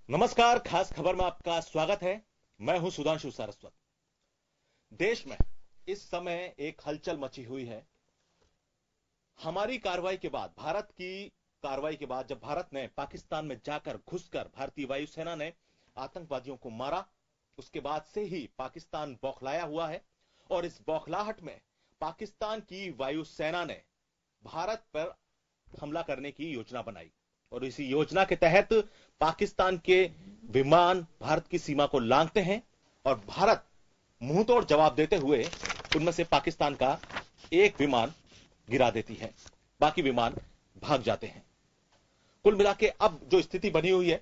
नमस्कार। खास खबर में आपका स्वागत है। मैं हूं सुधांशु सारस्वत। देश में इस समय एक हलचल मची हुई है। हमारी कार्रवाई के बाद, भारत की कार्रवाई के बाद, जब भारत ने पाकिस्तान में जाकर घुसकर भारतीय वायुसेना ने आतंकवादियों को मारा, उसके बाद से ही पाकिस्तान बौखलाया हुआ है। और इस बौखलाहट में पाकिस्तान की वायुसेना ने भारत पर हमला करने की योजना बनाई और इसी योजना के तहत पाकिस्तान के विमान भारत की सीमा को लांघते हैं और भारत मुंहतोड़ जवाब देते हुए उनमें से पाकिस्तान का एक विमान गिरा देती है, बाकी विमान भाग जाते हैं। कुल मिला के अब जो स्थिति बनी हुई है,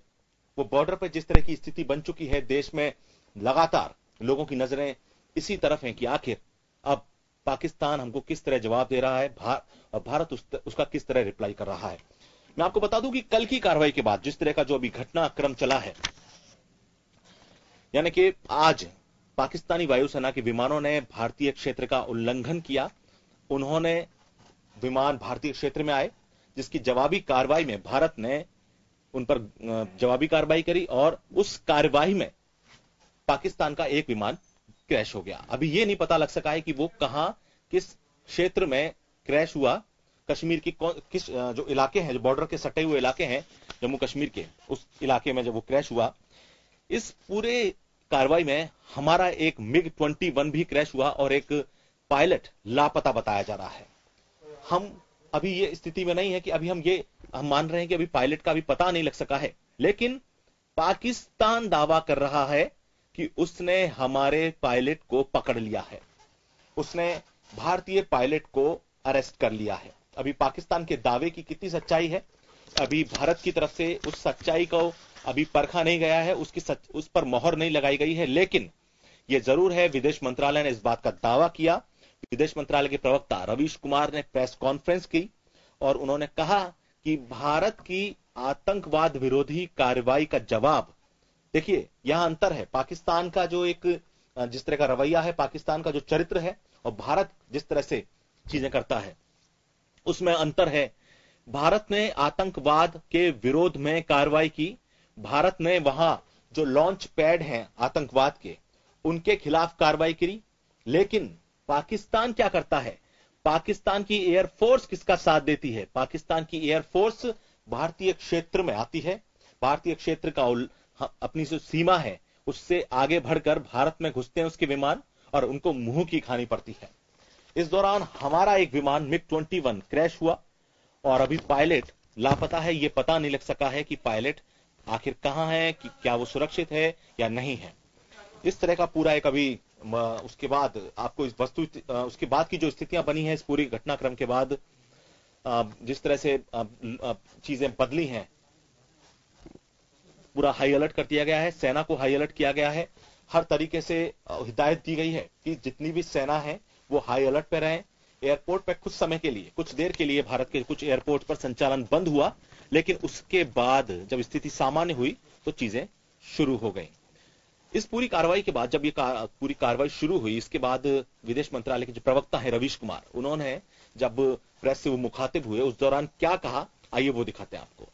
वो बॉर्डर पर जिस तरह की स्थिति बन चुकी है, देश में लगातार लोगों की नजरें इसी तरफ हैं कि आखिर अब पाकिस्तान हमको किस तरह जवाब दे रहा है और भारत उसका किस तरह रिप्लाई कर रहा है। मैं आपको बता दूं कि कल की कार्रवाई के बाद जिस तरह का जो अभी घटनाक्रम चला है, यानी कि आज पाकिस्तानी वायुसेना के विमानों ने भारतीय क्षेत्र का उल्लंघन किया। उन्होंने विमान भारतीय क्षेत्र में आए, जिसकी जवाबी कार्रवाई में भारत ने उन पर जवाबी कार्रवाई करी और उस कार्रवाई में पाकिस्तान का एक विमान क्रैश हो गया। अभी यह नहीं पता लग सका है कि वो कहां, किस क्षेत्र में क्रैश हुआ। कश्मीर की किस जो इलाके हैं, जो बॉर्डर के सटे हुए इलाके हैं जम्मू कश्मीर के, उस इलाके में जब वो क्रैश हुआ, इस पूरे कार्रवाई में हमारा एक MiG-21 भी क्रैश हुआ और एक पायलट लापता बताया जा रहा है। हम अभी ये स्थिति में नहीं है कि अभी हम मान रहे हैं कि अभी पायलट का भी पता नहीं लग सका है, लेकिन पाकिस्तान दावा कर रहा है कि उसने हमारे पायलट को पकड़ लिया है, उसने भारतीय पायलट को अरेस्ट कर लिया है। अभी पाकिस्तान के दावे की कितनी सच्चाई है, अभी भारत की तरफ से उस सच्चाई को अभी परखा नहीं गया है, उस पर मोहर नहीं लगाई गई है। लेकिन यह जरूर है, विदेश मंत्रालय ने इस बात का दावा किया। विदेश मंत्रालय के प्रवक्ता रवीश कुमार ने प्रेस कॉन्फ्रेंस की और उन्होंने कहा कि भारत की आतंकवाद विरोधी कार्रवाई का जवाब, देखिए यहां अंतर है, पाकिस्तान का जो एक जिस तरह का रवैया है, पाकिस्तान का जो चरित्र है और भारत जिस तरह से चीजें करता है, उसमें अंतर है। भारत ने आतंकवाद के विरोध में कार्रवाई की। भारत ने वहां जो लॉन्च पैड हैं आतंकवाद के, उनके खिलाफ कार्रवाई की। लेकिन पाकिस्तान क्या करता है, पाकिस्तान की एयरफोर्स किसका साथ देती है? पाकिस्तान की एयरफोर्स भारतीय क्षेत्र में आती है, भारतीय क्षेत्र का अपनी जो सीमा है उससे आगे बढ़कर भारत में घुसते हैं उसके विमान और उनको मुंह की खानी पड़ती है। इस दौरान हमारा एक विमान MiG-21 क्रैश हुआ और अभी पायलट लापता है। यह पता नहीं लग सका है कि पायलट आखिर कहां है, कि क्या वो सुरक्षित है या नहीं है। इस तरह का पूरा एक अभी उसके बाद आपको इस उसके बाद की जो स्थितियां बनी है इस पूरी घटनाक्रम के बाद, जिस तरह से चीजें बदली हैं, पूरा हाई अलर्ट कर दिया गया है, सेना को हाई अलर्ट किया गया है। हर तरीके से हिदायत दी गई है कि जितनी भी सेना है वो हाई अलर्ट पे रहें। एयरपोर्ट पे कुछ समय के लिए, कुछ देर के लिए भारत के कुछ एयरपोर्ट पर संचालन बंद हुआ, लेकिन उसके बाद जब स्थिति सामान्य हुई तो चीजें शुरू हो गई। इस पूरी कार्रवाई के बाद, जब ये पूरी कार्रवाई शुरू हुई, इसके बाद विदेश मंत्रालय के जो प्रवक्ता है रवीश कुमार, उन्होंने जब प्रेस से वो मुखातिब हुए उस दौरान क्या कहा, आइए वो दिखाते हैं आपको।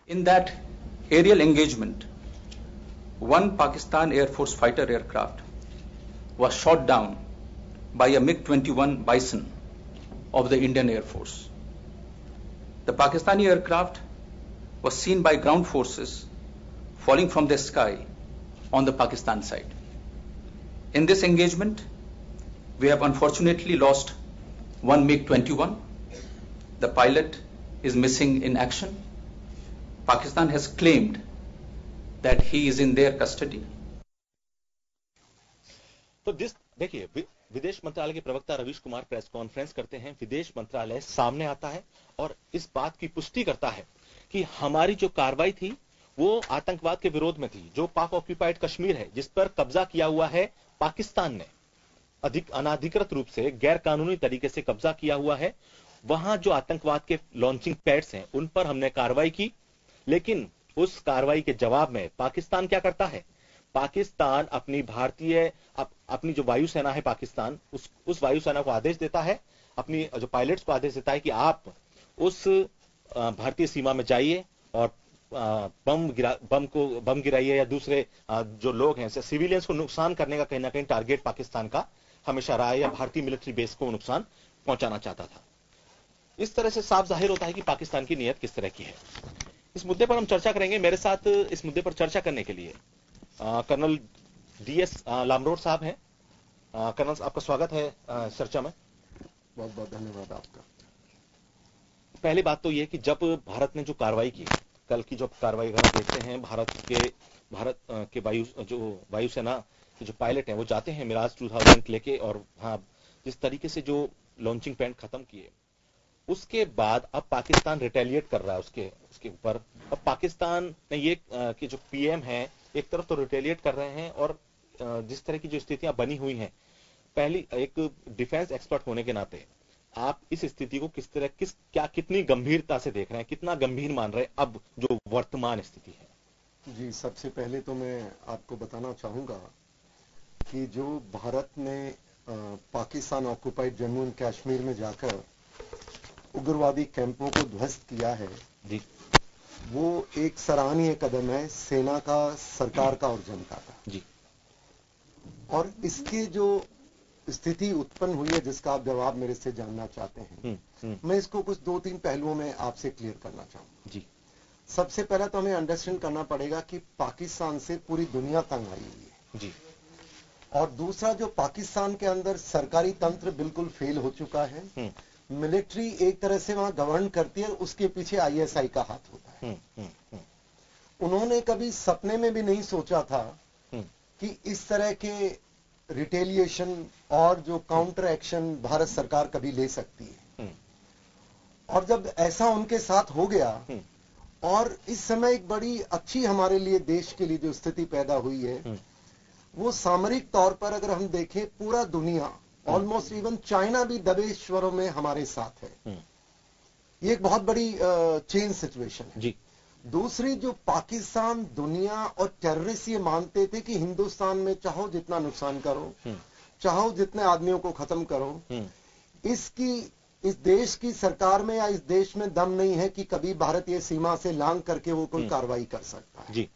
In that aerial engagement, one Pakistan Air Force fighter aircraft was shot down by a MiG-21 Bison of the Indian Air Force. The Pakistani aircraft was seen by ground forces falling from the sky on the Pakistan side. In this engagement, we have unfortunately lost one MiG-21. The pilot is missing in action. Pakistan has claimed that he is in their custody. तो देखिए, विदेश मंत्रालय के प्रवक्ता Ravish Kumar press conference करते हैं, विदेश मंत्रालय सामने आता है और इस बात की पुष्टि करता है कि हमारी जो कार्रवाई थी वो आतंकवाद के विरोध में थी। जो पाक ऑक्यूपाइड कश्मीर है, जिस पर कब्जा किया हुआ है पाकिस्तान ने, अनाधिकृत रूप से गैर कानूनी तरीके से कब्जा किया हुआ है, वहां जो आतंकवाद के लॉन्चिंग पैड्स हैं उन पर हमने कार्रवाई की। लेकिन उस कार्रवाई के जवाब में पाकिस्तान क्या करता है, पाकिस्तान अपनी जो वायुसेना है पाकिस्तान, उस वायुसेना को आदेश देता है, अपनी जो पायलट्स को आदेश देता है कि आप उस भारतीय सीमा में जाइए और बम गिराइए या दूसरे जो लोग हैं सिविलियंस को नुकसान करने का कहीं ना कहीं टारगेट पाकिस्तान का हमेशा रहा है, या भारतीय मिलिट्री बेस को नुकसान पहुंचाना चाहता था। इस तरह से साफ जाहिर होता है कि पाकिस्तान की नीयत किस तरह की है। इस मुद्दे पर हम चर्चा करेंगे। मेरे साथ इस मुद्दे पर चर्चा करने के लिए कर्नल DS लामरोड साहब हैं। कर्नल, आपका स्वागत है चर्चा में। बहुत बहुत धन्यवाद आपका। पहली बात तो यह कि जब भारत ने जो कार्रवाई की, कल की जो कार्रवाई अगर आप देखते हैं, भारत के वायुसेना के जो पायलट हैं वो जाते हैं मिराज 2000 लेके, और हाँ, जिस तरीके से जो लॉन्चिंग पैड खत्म किए, उसके बाद अब पाकिस्तान रिटेलिएट कर रहा है उसके ऊपर। अब पाकिस्तान ने ये कि जो PM है एक तरफ तो रिटेलिएट कर रहे हैं, और जिस तरह की जो स्थितियां बनी हुई हैं, पहली एक डिफेंस एक्सपर्ट होने के नाते आप इस स्थिति को कितनी गंभीरता से देख रहे हैं, कितना गंभीर मान रहे हैं अब जो वर्तमान स्थिति है? जी, सबसे पहले तो मैं आपको बताना चाहूंगा कि जो भारत ने पाकिस्तान ऑक्युपाइड जम्मू एंड कश्मीर में जाकर उग्रवादी कैंपों को ध्वस्त किया है जी, वो एक सराहनीय कदम है सेना का, सरकार का और जनता का जी। और इसके जो स्थिति उत्पन्न हुई है जिसका आप जवाब मेरे से जानना चाहते हैं, मैं इसको कुछ 2-3 पहलुओं में आपसे क्लियर करना चाहूंगा। जी। सबसे पहला तो हमें अंडरस्टैंड करना पड़ेगा कि पाकिस्तान से पूरी दुनिया तंग आई हुई है जी। और दूसरा, जो पाकिस्तान के अंदर सरकारी तंत्र बिल्कुल फेल हो चुका है। मिलिट्री एक तरह से वहां गवर्न करती है, उसके पीछे ISI का हाथ होता है। उन्होंने कभी सपने में भी नहीं सोचा था कि इस तरह के रिटेलिएशन और जो काउंटर एक्शन भारत सरकार कभी ले सकती है। और जब ऐसा उनके साथ हो गया, और इस समय एक बड़ी अच्छी हमारे लिए, देश के लिए जो स्थिति पैदा हुई है, वो सामरिक तौर पर अगर हम देखें, पूरा दुनिया, ऑलमोस्ट इवन चाइना भी दबे स्वरों में हमारे साथ है। ये एक बहुत बड़ी चेंज सिचुएशन है जी। दूसरी, जो पाकिस्तान, दुनिया और टेररिस्ट ये मानते थे कि हिंदुस्तान में चाहो जितना नुकसान करो, चाहो जितने आदमियों को खत्म करो, इस देश की सरकार में या इस देश में दम नहीं है कि कभी भारत ये सीमा से लांघ करके वो कोई कार्रवाई कर सकता है। जी।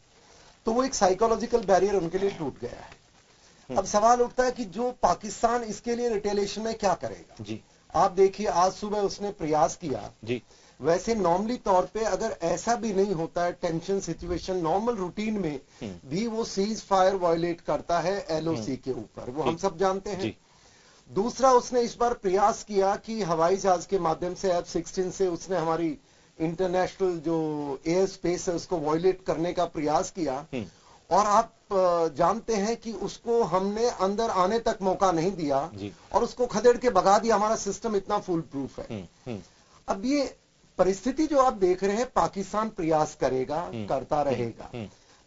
तो वो एक साइकोलॉजिकल बैरियर उनके लिए टूट गया है। अब सवाल उठता है कि जो पाकिस्तान इसके लिए रिटेलिएशन में क्या करेगा। जी। आप देखिए, आज सुबह उसने प्रयास किया। जी। वैसे नॉर्मली तौर पे अगर ऐसा भी नहीं होता है, टेंशन सिचुएशन, नॉर्मल रूटीन में भी वो सीज फायर वायलेट करता है LOC के ऊपर, वो हम सब जानते हैं। दूसरा, उसने इस बार प्रयास किया कि हवाई जहाज के माध्यम से F-16 से उसने हमारी इंटरनेशनल जो एयर स्पेस है उसको वायलेट करने का प्रयास किया, और आप जानते हैं कि उसको हमने अंदर आने तक मौका नहीं दिया और उसको खदेड़ के भगा दिया। हमारा सिस्टम इतना फुल प्रूफ है। अब ये परिस्थिति जो आप देख रहे हैं, पाकिस्तान प्रयास करेगा, करता रहेगा,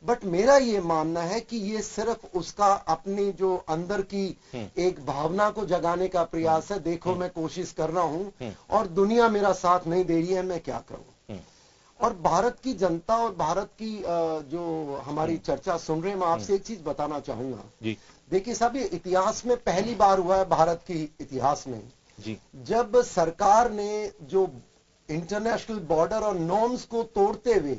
बट मेरा ये मानना है कि ये सिर्फ उसका अपनी जो अंदर की एक भावना को जगाने का प्रयास है। देखो, मैं कोशिश कर रहा हूं और दुनिया मेरा साथ नहीं दे रही है, मैं क्या करूं। और भारत की जनता और भारत की जो हमारी चर्चा सुन रहे हैं, मैं आपसे एक चीज बताना चाहूंगा। देखिए साहब, ये इतिहास में पहली बार हुआ है, भारत की इतिहास में, जब सरकार ने जो इंटरनेशनल बॉर्डर और नॉर्म्स को तोड़ते हुए,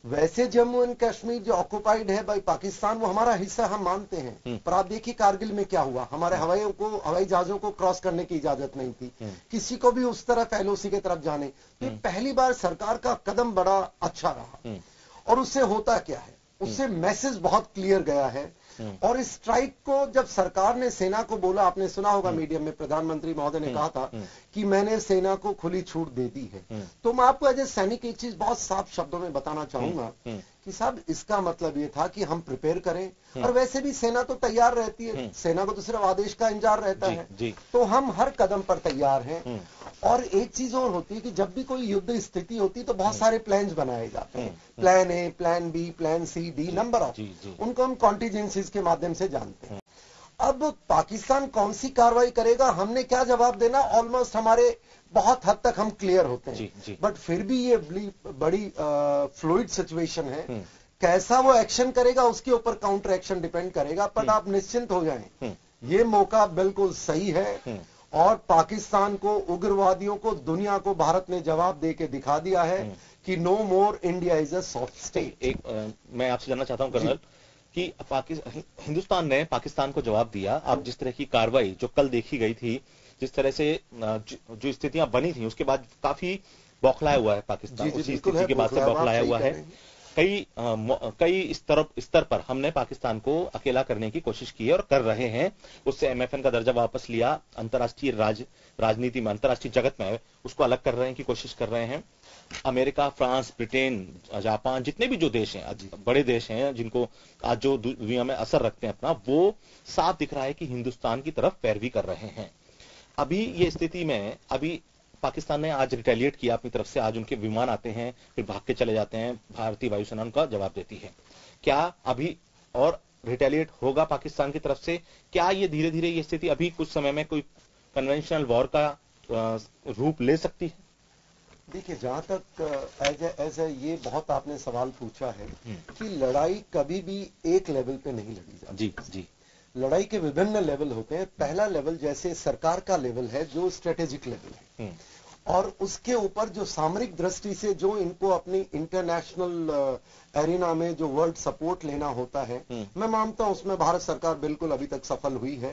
वैसे जम्मू एंड कश्मीर जो ऑक्युपाइड है बाय पाकिस्तान, वो हमारा हिस्सा हम मानते हैं, पर आप देखिए कारगिल में क्या हुआ। हमारे हवाई जहाजों को क्रॉस करने की इजाजत नहीं थी, किसी को भी उस तरफ LOC की तरफ जाने। तो पहली बार सरकार का कदम बड़ा अच्छा रहा। और उससे होता क्या है, उससे मैसेज बहुत क्लियर गया है। और इस स्ट्राइक को जब सरकार ने सेना को बोला, आपने सुना होगा मीडिया में, प्रधानमंत्री महोदय ने कहा था कि मैंने सेना को खुली छूट दे दी है। तो मैं आपको एज ए सैनिक एक चीज बहुत साफ शब्दों में बताना चाहूंगा कि साहब, इसका मतलब ये था कि हम प्रिपेयर करें। और वैसे भी सेना तो तैयार रहती है, सेना को तो सिर्फ आदेश का इंतजार रहता है। तो हम हर कदम पर तैयार हैं। और एक चीज और होती है कि जब भी कोई युद्ध स्थिति होती है तो बहुत सारे प्लान्स बनाए जाते हैं, plan A, plan B, plan C, D, number of, उनको हम कॉन्टीजेंसीज के माध्यम से जानते हैं। अब पाकिस्तान कौन सी कार्रवाई करेगा, हमने क्या जवाब देना, ऑलमोस्ट हमारे बहुत हद तक हम क्लियर होते हैं। बट फिर भी ये बड़ी फ्लूइड सिचुएशन है। कैसा वो एक्शन करेगा उसके ऊपर काउंटर एक्शन डिपेंड करेगा। पर आप निश्चिंत हो जाएं, ये मौका बिल्कुल सही है। और पाकिस्तान को, उग्रवादियों को, दुनिया को भारत ने जवाब दे के दिखा दिया है कि कि no more India is a soft state. एक मैं आपसे जानना चाहता हूं कर्नल कि हिंदुस्तान ने पाकिस्तान को जवाब दिया। अब जिस तरह की कार्रवाई जो कल देखी गई थी, जिस तरह से जो स्थितियां बनी थी, उसके बाद काफी बौखलाया हुआ है पाकिस्तान। उसी स्थिति के बाद से बौखलाया हुआ है। कई स्तर पर हमने पाकिस्तान को अकेला करने की कोशिश की है और कर रहे हैं। उससे एमएफएन का दर्जा वापस लिया, अंतर्राष्ट्रीय राजनीति में, अंतर्राष्ट्रीय जगत में उसको अलग कर रहे हैं की कोशिश कर रहे हैं। अमेरिका, फ्रांस, ब्रिटेन, जापान, जितने भी जो देश हैं, बड़े देश हैं जिनको आज जो दुनिया में असर रखते हैं अपना, वो साफ दिख रहा है कि हिंदुस्तान की तरफ पैरवी कर रहे हैं। अभी ये स्थिति में अभी पाकिस्तान ने आज रिटेलिएट किया अपनी तरफ से। आज उनके विमान आते हैं, फिर भाग के चले जाते हैं, भारतीय वायुसेना उनका जवाब देती है। क्या अभी और रिटेलिएट होगा पाकिस्तान की तरफ से? क्या ये धीरे धीरे ये स्थिति अभी कुछ समय में कोई कन्वेंशनल वॉर का रूप ले सकती है? देखिए, जहां तक एज ये बहुत आपने सवाल पूछा है कि लड़ाई कभी भी एक लेवल पे नहीं लड़ी जाती। जी। लड़ाई के विभिन्न लेवल होते हैं। पहला लेवल जैसे सरकार का लेवल है, जो स्ट्रेटेजिक लेवल है, और उसके ऊपर जो सामरिक दृष्टि से जो इनको अपनी इंटरनेशनल एरिना में जो वर्ल्ड सपोर्ट लेना होता है, मैं मानता हूं उसमें भारत सरकार बिल्कुल अभी तक सफल हुई है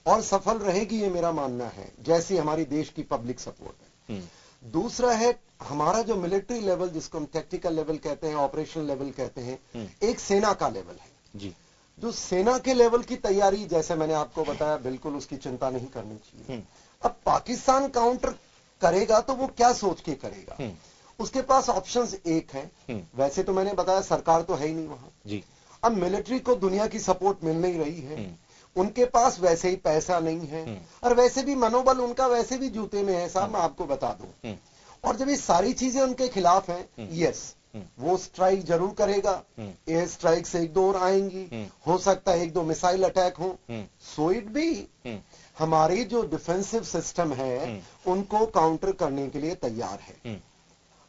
और सफल रहेगी, ये मेरा मानना है, जैसी हमारी देश की पब्लिक सपोर्ट है। दूसरा है हमारा जो मिलिट्री लेवल, जिसको हम टैक्टिकल लेवल कहते हैं, ऑपरेशनल लेवल कहते हैं, एक सेना का लेवल है जी। जो सेना के लेवल की तैयारी, जैसे मैंने आपको बताया, बिल्कुल उसकी चिंता नहीं करनी चाहिए। अब पाकिस्तान काउंटर करेगा तो वो क्या सोच के करेगा? उसके पास ऑप्शंस एक हैं। वैसे तो मैंने बताया सरकार तो है ही नहीं वहां जी। अब मिलिट्री को दुनिया की सपोर्ट मिल नहीं रही है, उनके पास वैसे ही पैसा नहीं है, और वैसे भी मनोबल उनका वैसे भी जूते में है साहब, मैं आपको बता दूं। और जब ये सारी चीजें उनके खिलाफ हैं, यस, वो स्ट्राइक जरूर करेगा। एयर स्ट्राइक से एक दो और आएंगी, हो सकता है एक दो मिसाइल अटैक हो, सो इट बी। हमारी जो डिफेंसिव सिस्टम है उनको काउंटर करने के लिए तैयार है।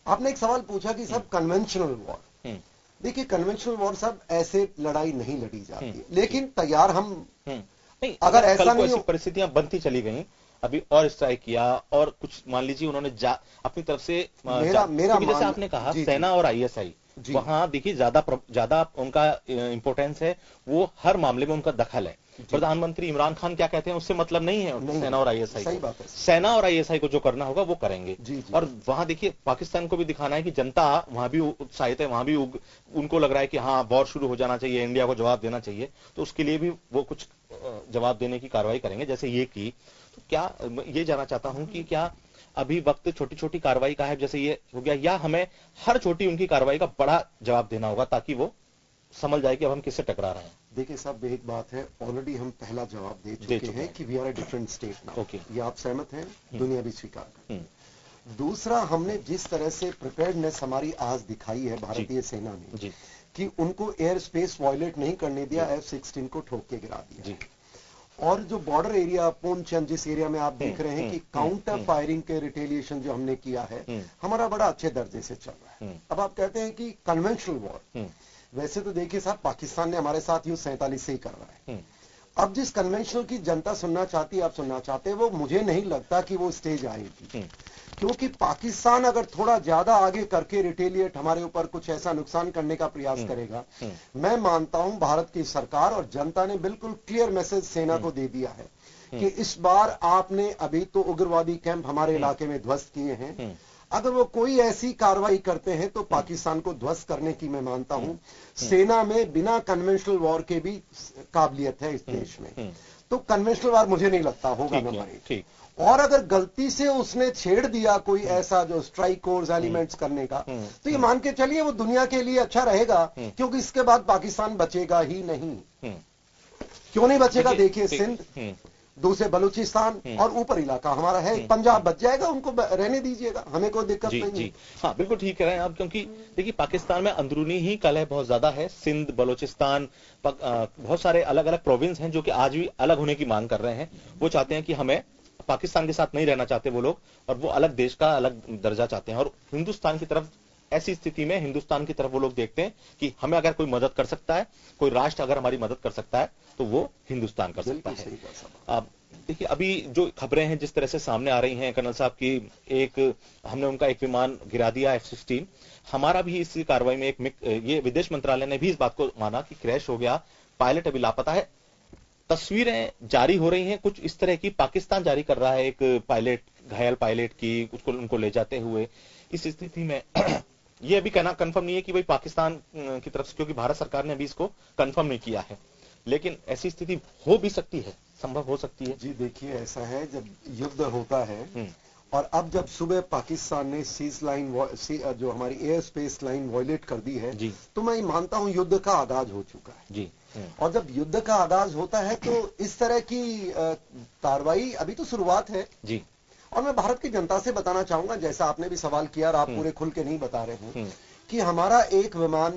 आपने एक सवाल पूछा कि सब कन्वेंशनल वॉर, देखिए कन्वेंशनल वॉर सब ऐसे लड़ाई नहीं लड़ी जाती, लेकिन तैयार हम नहीं, अगर ऐसा नहीं ऐसी परिस्थितियां बनती चली गई, अभी और स्ट्राइक किया और कुछ मान लीजिए उन्होंने अपनी तरफ से जैसे आपने कहा सेना और आईएसआई, वहां देखिए ज्यादा उनका इंपोर्टेंस है, वो हर मामले में उनका दखल है। प्रधानमंत्री इमरान खान क्या कहते हैं उससे मतलब नहीं है सेना और आईएसआई को। सेना और आईएसआई को जो करना होगा वो करेंगे। और वहां देखिए पाकिस्तान को भी दिखाना है कि जनता वहां भी उत्साहित है, वहां भी उनको लग रहा है कि हाँ वॉर शुरू हो जाना चाहिए, इंडिया को जवाब देना चाहिए, तो उसके लिए भी वो कुछ जवाब देने की कार्रवाई करेंगे जैसे ये की। तो क्या ये जानना चाहता हूं कि क्या अभी वक्त छोटी छोटी कार्रवाई का है जैसे ये हो गया, या हमें हर छोटी उनकी कार्रवाई का बड़ा जवाब देना होगा ताकि वो समझ जाए कि अब हम किससे टकरा रहे हैं? देखिए साहब, एक बात है, ऑलरेडी हम पहला जवाब दे चुके हैं कि we are a different state now. ये आप सहमत हैं? दुनिया भी स्वीकार कर। दूसरा, हमने जिस तरह से प्रिपेयर्डनेस हमारी आज दिखाई है भारतीय सेना ने कि उनको एयर स्पेस वायलेट नहीं करने दिया, F-16 को ठोक के गिरा दिया। और जो बॉर्डर एरिया पूंछन जिस एरिया में आप देख रहे हैं कि काउंटर फायरिंग के रिटेलिएशन जो हमने किया है, हमारा बड़ा अच्छे दर्जे से चल रहा है। अब आप कहते हैं कि कन्वेंशनल वॉर, वैसे तो देखिए साहब पाकिस्तान ने हमारे साथ युद्ध 47 से ही कर रहा है। अब जिस कन्वेंशनल की जनता सुनना चाहती है, आप सुनना चाहते हैं, वो मुझे नहीं लगता कि वो स्टेज आएगी, क्योंकि पाकिस्तान अगर थोड़ा ज्यादा आगे करके रिटेलिएट हमारे ऊपर कुछ ऐसा नुकसान करने का प्रयास करेगा, मैं मानता हूं भारत की सरकार और जनता ने बिल्कुल क्लियर मैसेज सेना को दे दिया है कि इस बार आपने अभी तो उग्रवादी कैंप हमारे इलाके में ध्वस्त किए हैं, अगर वो कोई ऐसी कार्रवाई करते हैं तो पाकिस्तान को ध्वस्त करने की मैं मानता हूं सेना में बिना कन्वेंशनल वॉर के भी काबिलियत है इस देश में। तो कन्वेंशनल वॉर मुझे नहीं लगता होगा नंबर एक। और अगर गलती से उसने छेड़ दिया कोई ऐसा जो स्ट्राइक कोर्स एलिमेंट्स करने का, तो ये मान के चलिए वो दुनिया के लिए अच्छा रहेगा, क्योंकि इसके बाद पाकिस्तान बचेगा ही नहीं। क्यों नहीं बचेगा? देखिए सिंध, दूसरे बलूचिस्तान और ऊपर इलाका हमारा है, पंजाब बच जाएगा, उनको रहने दीजिएगा, हमें कोई दिक्कत नहीं है। हाँ बिल्कुल ठीक कह रहे हैं आप, क्योंकि देखिए पाकिस्तान में अंदरूनी ही कलह बहुत ज्यादा है। सिंध, बलूचिस्तान, बहुत सारे अलग अलग प्रोविंस हैं जो कि आज भी अलग होने की मांग कर रहे हैं। वो चाहते हैं कि हमें पाकिस्तान के साथ नहीं रहना चाहते वो लोग, और वो अलग देश का अलग दर्जा चाहते हैं। और हिंदुस्तान की तरफ, ऐसी स्थिति में हिंदुस्तान की तरफ वो लोग देखते हैं कि हमें अगर कोई मदद कर सकता है, कोई राष्ट्र अगर हमारी मदद कर सकता है, तो वो हिंदुस्तान कर सकता है। अब देखिए अभी जो खबरें हैं जिस तरह से सामने आ रही हैं कर्नल साहब की, हमने उनका एक विमान गिरा दिया F-16, हमारा भी इस कार्रवाई में ये विदेश मंत्रालय ने भी इस बात को माना कि क्रैश हो गया, पायलट अभी लापता है। तस्वीरें जारी हो रही हैं कुछ इस तरह की, पाकिस्तान जारी कर रहा है एक पायलट, घायल पायलट की, उनको ले जाते हुए। इस स्थिति में ये अभी कहना कंफर्म नहीं है कि भाई पाकिस्तान की तरफ से, क्योंकि भारत सरकार ने अभी इसको कंफर्म नहीं किया है, लेकिन ऐसी स्थिति हो भी सकती है, संभव हो सकती है। जी देखिए, ऐसा है जब युद्ध होता है और अब जब सुबह पाकिस्तान ने सीज लाइन जो हमारी एयर स्पेस लाइन वॉयलेट कर दी है, तो मैं मानता हूं युद्ध का आगाज हो चुका है जी। और जब युद्ध का आगाज होता है तो इस तरह की कार्रवाई अभी तो शुरुआत है जी। और मैं भारत की जनता से बताना चाहूंगा, जैसा आपने भी सवाल किया और आप पूरे खुल के नहीं बता रहे हैं, कि हमारा एक विमान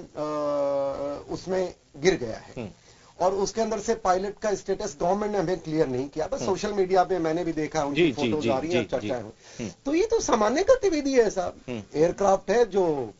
उसमें गिर गया है और उसके अंदर से पायलट का स्टेटस गवर्नमेंट ने हमें क्लियर नहीं किया, बस सोशल मीडिया पे मैंने भी देखा, उनकी फोटोज आ रही है, चर्चाएं हुई। तो ये तो सामान्य गतिविधि है साहब, एयरक्राफ्ट है जो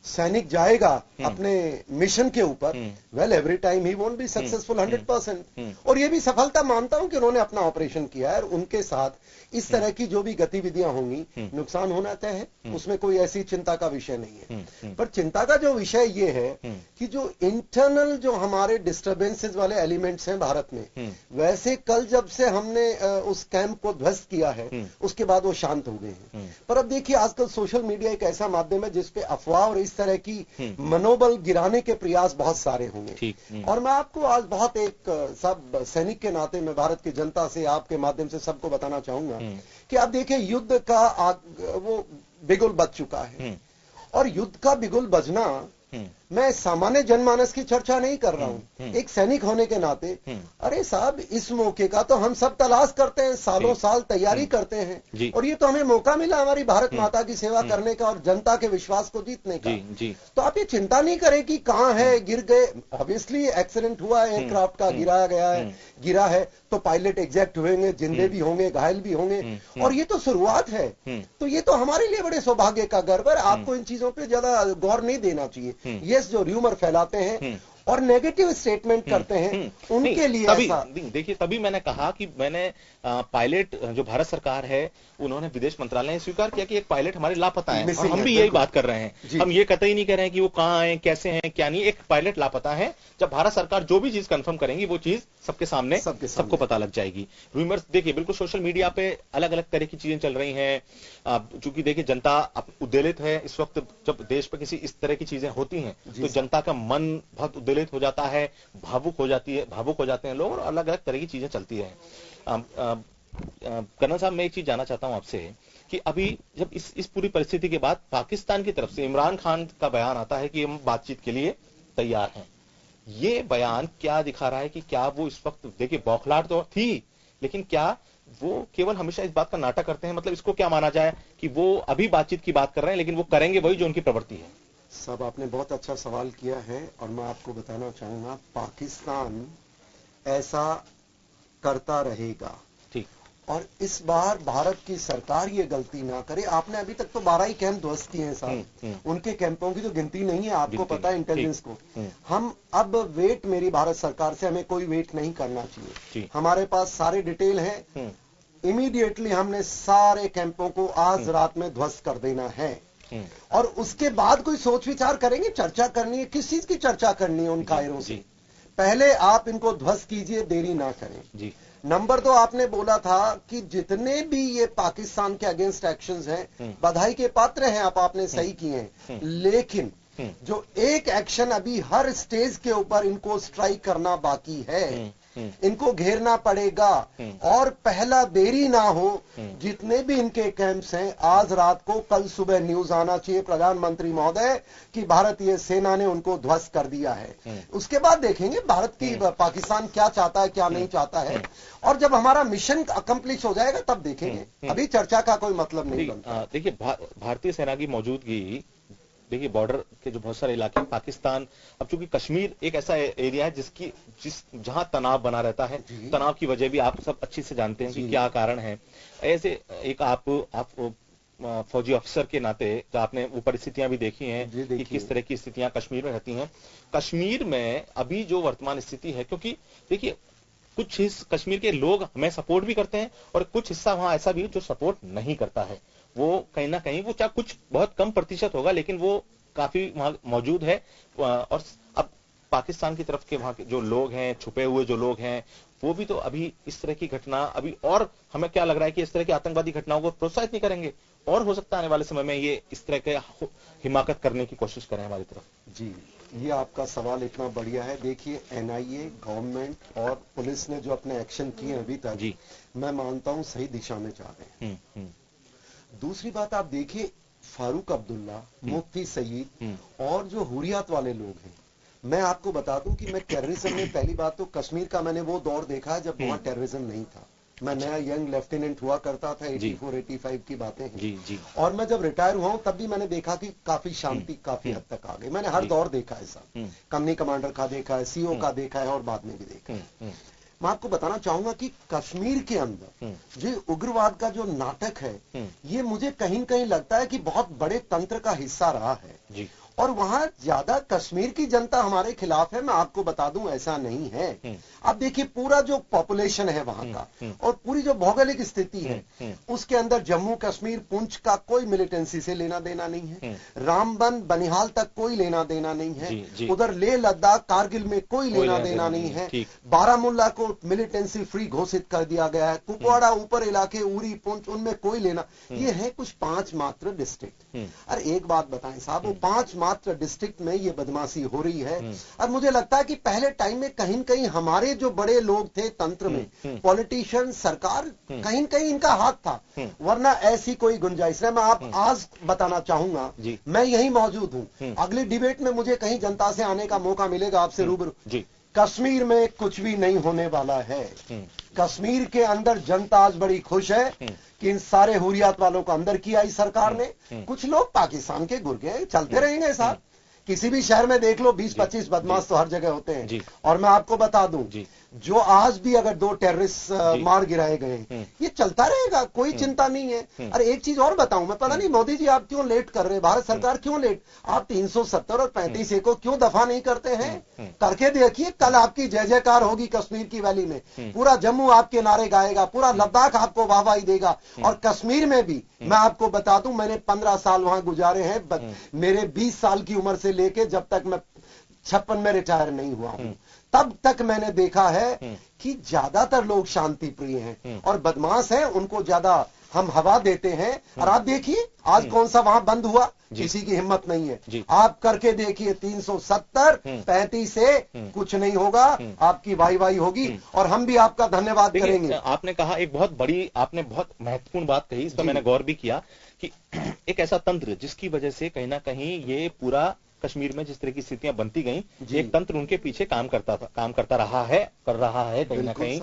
सैनिक जाएगा अपने मिशन के ऊपर, well every time he won't be successful 100%, और ये भी सफलता मानता हूं कि उन्होंने अपना ऑपरेशन किया है और उनके साथ इस तरह की जो भी गतिविधियां होंगी, नुकसान होना तय है, उसमें कोई ऐसी चिंता का विषय नहीं है। पर चिंता का जो विषय ये है कि जो इंटरनल जो हमारे डिस्टर्बेंसेस वाले एलिमेंट्स हैं भारत में, वैसे कल जब से हमने उस कैंप को ध्वस्त किया है उसके बाद वो शांत हो गए हैं। पर अब देखिए आजकल सोशल मीडिया एक ऐसा माध्यम है जिसपे अफवाह और इस तरह की मनोबल गिराने के प्रयास बहुत सारे होंगे, और मैं आपको आज बहुत एक सब सैनिक के नाते मैं भारत की जनता से आपके माध्यम से सबको बताना चाहूंगा कि आप देखिए युद्ध का वो बिगुल बज चुका है, और युद्ध का बिगुल बजना, मैं सामान्य जनमानस की चर्चा नहीं कर रहा हूं, एक सैनिक होने के नाते, अरे साहब इस मौके का तो हम सब तलाश करते हैं, सालों साल तैयारी करते हैं, और ये तो हमें मौका मिला हमारी भारत माता की सेवा करने का और जनता के विश्वास को जीतने का। तो आप ये चिंता नहीं करें कि कहां है, गिर गए, ऑब्वियसली एक्सीडेंट हुआ है, एयरक्राफ्ट का गिरा है तो पायलट एग्जैक्ट होंगे, जिंदे भी होंगे, घायल भी होंगे, और ये तो शुरुआत है। तो ये तो हमारे लिए बड़े सौभाग्य का गर्व है, आपको इन चीजों पे ज्यादा गौर नहीं देना चाहिए। ये जो र्यूमर फैलाते हैं और नेगेटिव स्टेटमेंट करते हैं उनके लिए ऐसा। देखिए तभी मैंने कहा कि मैंने पायलट जो भारत सरकार है उन्होंने विदेश मंत्रालय ने स्वीकार किया कि एक पायलट हमारे लापता है, और हम भी यही बात कर रहे हैं, हम ये कतई नहीं कह रहे हैं कि वो कहां है, कैसे हैं, क्या नहीं, एक पायलट लापता है। जब भारत सरकार जो भी चीज कंफर्म करेंगी वो चीज सबके सामने सबको पता लग जाएगी। रूमर्स देखिए बिल्कुल सोशल मीडिया पे अलग अलग तरह की चीजें चल रही हैं, चूंकि देखिए जनता उद्वेलित है इस वक्त, जब देश पर किसी इस तरह की चीजें होती हैं तो जनता का मन बहुत उद्वेलित हो जाता है, भावुक हो जाते हैं लोग, और अलग अलग तरह की चीजें चलती है। कर्नल साहब मैं एक चीज जानना चाहता हूं आपसे कि अभी जब इस पूरी परिस्थिति के बाद पाकिस्तान की तरफ से इमरान खान का बयान आता है कि हम बातचीत के लिए तैयार हैं, ये बयान क्या दिखा रहा है कि क्या वो इस वक्त, देखिए बौखलाहट तो थी, लेकिन क्या वो केवल हमेशा इस बात का नाटक करते हैं, मतलब इसको क्या माना जाए कि वो अभी बातचीत की बात कर रहे हैं लेकिन वो करेंगे वही जो उनकी प्रवृत्ति है? सब आपने बहुत अच्छा सवाल किया है और मैं आपको बताना चाहूंगा पाकिस्तान ऐसा करता रहेगा, ठीक, और इस बार भारत की सरकार ये गलती ना करे। आपने अभी तक तो 12 ही कैंप ध्वस्त किए हैं साहब, उनके कैंपों की तो गिनती नहीं है, आपको पता है इंटेलिजेंस को। हम अब वेट, मेरी भारत सरकार से हमें कोई वेट नहीं करना चाहिए, हमारे पास सारे डिटेल है, इमीडिएटली हमने सारे कैंपों को आज रात में ध्वस्त कर देना है, और उसके बाद कोई सोच विचार करेंगे, चर्चा करनी है, किस चीज की चर्चा करनी है उन कायरों से, पहले आप इनको ध्वस्त कीजिए, देरी ना करें जी। नंबर 2, आपने बोला था कि जितने भी ये पाकिस्तान के अगेंस्ट एक्शंस हैं बधाई के पात्र हैं, आपने सही किए हैं, लेकिन जो एक एक्शन अभी हर स्टेज के ऊपर इनको स्ट्राइक करना बाकी है, इनको घेरना पड़ेगा, और पहला देरी ना हो, जितने भी इनके कैंप्स हैं आज रात को, कल सुबह न्यूज आना चाहिए प्रधानमंत्री महोदय कि भारतीय सेना ने उनको ध्वस्त कर दिया है। उसके बाद देखेंगे भारत की पाकिस्तान क्या चाहता है क्या नहीं चाहता है, और जब हमारा मिशन अकम्प्लिश हो जाएगा तब देखेंगे, अभी चर्चा का कोई मतलब नहीं बनता। देखिए भारतीय सेना की मौजूदगी, देखिए बॉर्डर के जो बहुत सारे इलाके पाकिस्तान, अब चूंकि कश्मीर एक ऐसा एरिया है जहां तनाव बना रहता है, तनाव की वजह भी आप सब अच्छी से जानते हैं कि क्या कारण है। ऐसे एक आप फौजी अफसर के नाते तो आपने वो परिस्थितियां भी देखी हैं कि किस तरह की स्थितियां कश्मीर में रहती हैं। कश्मीर में अभी जो वर्तमान स्थिति है, क्योंकि देखिए कुछ कश्मीर के लोग हमें सपोर्ट भी करते हैं और कुछ हिस्सा वहां ऐसा भी है जो सपोर्ट नहीं करता है। वो कहीं ना कहीं, वो चाहे कुछ बहुत कम प्रतिशत होगा, लेकिन वो काफी वहां मौजूद है। और अब पाकिस्तान की तरफ के वहां के जो लोग हैं, छुपे हुए जो लोग हैं, वो भी तो अभी इस तरह की घटना, अभी और हमें क्या लग रहा है कि इस तरह की आतंकवादी घटनाओं को प्रोत्साहित नहीं करेंगे, और हो सकता है आने वाले समय में ये इस तरह के हिमाकत करने की कोशिश करें हमारी तरफ। जी, ये आपका सवाल इतना बढ़िया है। देखिए, एनआईए, गवर्नमेंट और पुलिस ने जो अपने एक्शन किए अभी तक, जी, मैं मानता हूं सही दिशा में जा रहे हैं। दूसरी बात आप देखिए, फारूक अब्दुल्ला, मुफ्ती सईद और जो हुरियत वाले लोग हैं, मैं आपको बता दूं कि मैं टेररिज्म में, पहली बात तो कश्मीर का मैंने वो दौर देखा है जब वहां टेररिज्म नहीं था। मैं नया यंग लेफ्टिनेंट हुआ करता था, 84-85 की बातें हैं। जी, जी। और मैं जब रिटायर हुआ हूं तब भी मैंने देखा कि काफी शांति काफी हद तक आ गई। मैंने हर दौर देखा है साहब, कंपनी कमांडर का देखा है, सीओ का देखा है और बाद में भी देखा है। मैं आपको बताना चाहूंगा कि कश्मीर के अंदर जो उग्रवाद का जो नाटक है, ये मुझे कहीं न कहीं लगता है कि बहुत बड़े तंत्र का हिस्सा रहा है। जी। और वहां ज्यादा कश्मीर की जनता हमारे खिलाफ है, मैं आपको बता दूं ऐसा नहीं है। अब देखिए, पूरा जो पॉपुलेशन है वहां का और पूरी जो भौगोलिक स्थिति है, उसके अंदर जम्मू कश्मीर, पुंछ का कोई मिलिटेंसी से लेना देना नहीं है। रामबन, बनिहाल तक कोई लेना देना नहीं है। उधर लेह लद्दाख, कारगिल में कोई लेना देना नहीं है। बारामुल्ला को मिलिटेंसी फ्री घोषित कर दिया गया है। कुपवाड़ा, ऊपर इलाके, उरी, पुंछ, उनमें कोई लेना, ये है कुछ 5 मात्र डिस्ट्रिक्ट। अरे एक बात बताएं साहब, वो 5 मात्र डिस्ट्रिक्ट में ये बदमाशी हो रही है। और मुझे लगता है कि पहले टाइम में कहीं कहीं हमारे जो बड़े लोग थे तंत्र में, पॉलिटिशियन, सरकार, कहीं कहीं इनका हाथ था, वरना ऐसी कोई गुंजाइश नहीं। मैं आप आज बताना चाहूंगा, मैं यही मौजूद हूं, अगली डिबेट में मुझे कहीं जनता से आने का मौका मिलेगा आपसे रूबरू। कश्मीर में कुछ भी नहीं होने वाला है। कश्मीर के अंदर जनता आज बड़ी खुश है कि इन सारे हुरियत वालों को अंदर किया इस सरकार ने। कुछ लोग पाकिस्तान के गुर्गे चलते रहेंगे साहब, किसी भी शहर में देख लो 20-25 बदमाश तो हर जगह होते हैं। और मैं आपको बता दूं, जो आज भी अगर 2 टेररिस्ट मार गिराए गए, ये चलता रहेगा, कोई चिंता नहीं है। अरे एक चीज और बताऊं मैं, पता नहीं मोदी जी आप क्यों लेट कर रहे हैं, भारत सरकार क्यों लेट, आप 370 और 35A को क्यों दफा नहीं करते हैं? करके देखिए, कल आपकी जय जयकार होगी कश्मीर की वैली में, पूरा जम्मू आपके नारे गाएगा, पूरा लद्दाख आपको वाहवाही देगा। और कश्मीर में भी मैं आपको बता दूं, मैंने 15 साल वहां गुजारे हैं, मेरे 20 साल की उम्र से लेके जब तक मैं 56 में रिटायर नहीं हुआ हूं, तब तक मैंने देखा है कि ज्यादातर लोग शांति प्रिय हैं और बदमाश हैं, उनको ज्यादा हम हवा देते हैं। और आप देखिए आज कौन सा वहां बंद हुआ, किसी की हिम्मत नहीं है। आप करके देखिए 370, 35 से कुछ नहीं होगा, आपकी वाई होगी और हम भी आपका धन्यवाद करेंगे। आपने कहा एक बहुत बड़ी, आपने बहुत महत्वपूर्ण बात कही, इस पर मैंने गौर भी किया कि एक ऐसा तंत्र जिसकी वजह से कहीं ना कहीं ये पूरा कश्मीर में जिस तरह की स्थितियां बनती गई, एक तंत्र उनके पीछे काम करता रहा है, कर रहा है कहीं ना कहीं।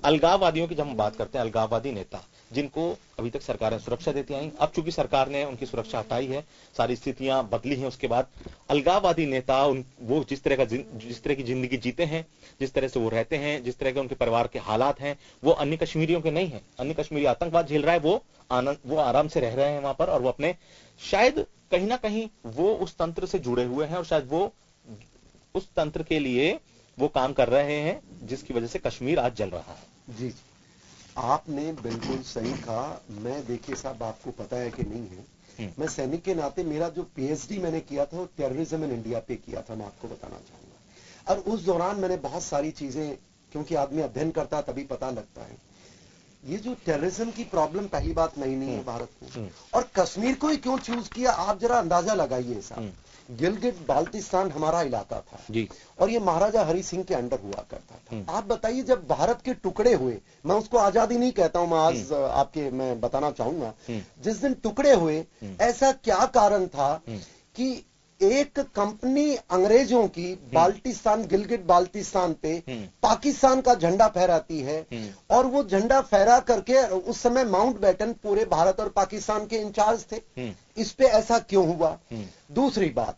अलगाववादियों की जब हम बात करते हैं, अलगाववादी नेता जिनको अभी तक सरकारें सुरक्षा देती आई, अब चूंकि सरकार ने उनकी सुरक्षा हटाई है, सारी स्थितियां बदली हैं, उसके बाद अलगाववादी नेता वो जिस तरह की जिंदगी जीते हैं, जिस तरह से वो रहते हैं, जिस तरह के उनके परिवार के हालात हैं, वो अन्य कश्मीरियों के नहीं है। अन्य कश्मीरी आतंकवाद झेल रहा है, वो आराम से रह रहे हैं वहां पर, और वो अपने शायद कहीं ना कहीं वो उस तंत्र से जुड़े हुए हैं और शायद वो उस तंत्र के लिए वो काम कर रहे हैं जिसकी वजह से कश्मीर आज जल रहा है। जी, आपने बिल्कुल सही कहा। मैं देखिए साहब, आपको पता है कि नहीं है, मैं सैनिक के नाते मेरा जो पीएचडी मैंने किया था वो टेररिज्म इन इंडिया पे किया था, मैं आपको बताना चाहूंगा। और उस दौरान मैंने बहुत सारी चीजें, क्योंकि आदमी अध्ययन करता तभी पता लगता है, ये जो टेररिज्म की प्रॉब्लम पहली बात नहीं है भारत में, और कश्मीर को ही क्यों चूज किया, आप जरा अंदाजा लगाइए साहब। गिलगिट बाल्टिस्तान हमारा इलाका था जी, और ये महाराजा हरि सिंह के अंडर हुआ करता था। आप बताइए, जब भारत के टुकड़े हुए, मैं उसको आजादी नहीं कहता हूं, मैं आज मैं बताना चाहूंगा, जिस दिन टुकड़े हुए, ऐसा क्या कारण था कि एक कंपनी अंग्रेजों की बाल्टिस्तान, गिलगिट बाल्टिस्तान पे पाकिस्तान का झंडा फहराती है, और वो झंडा फहरा करके, उस समय माउंटबेटन पूरे भारत और पाकिस्तान के इंचार्ज थे। इस पे ऐसा क्यों हुआ? दूसरी बात,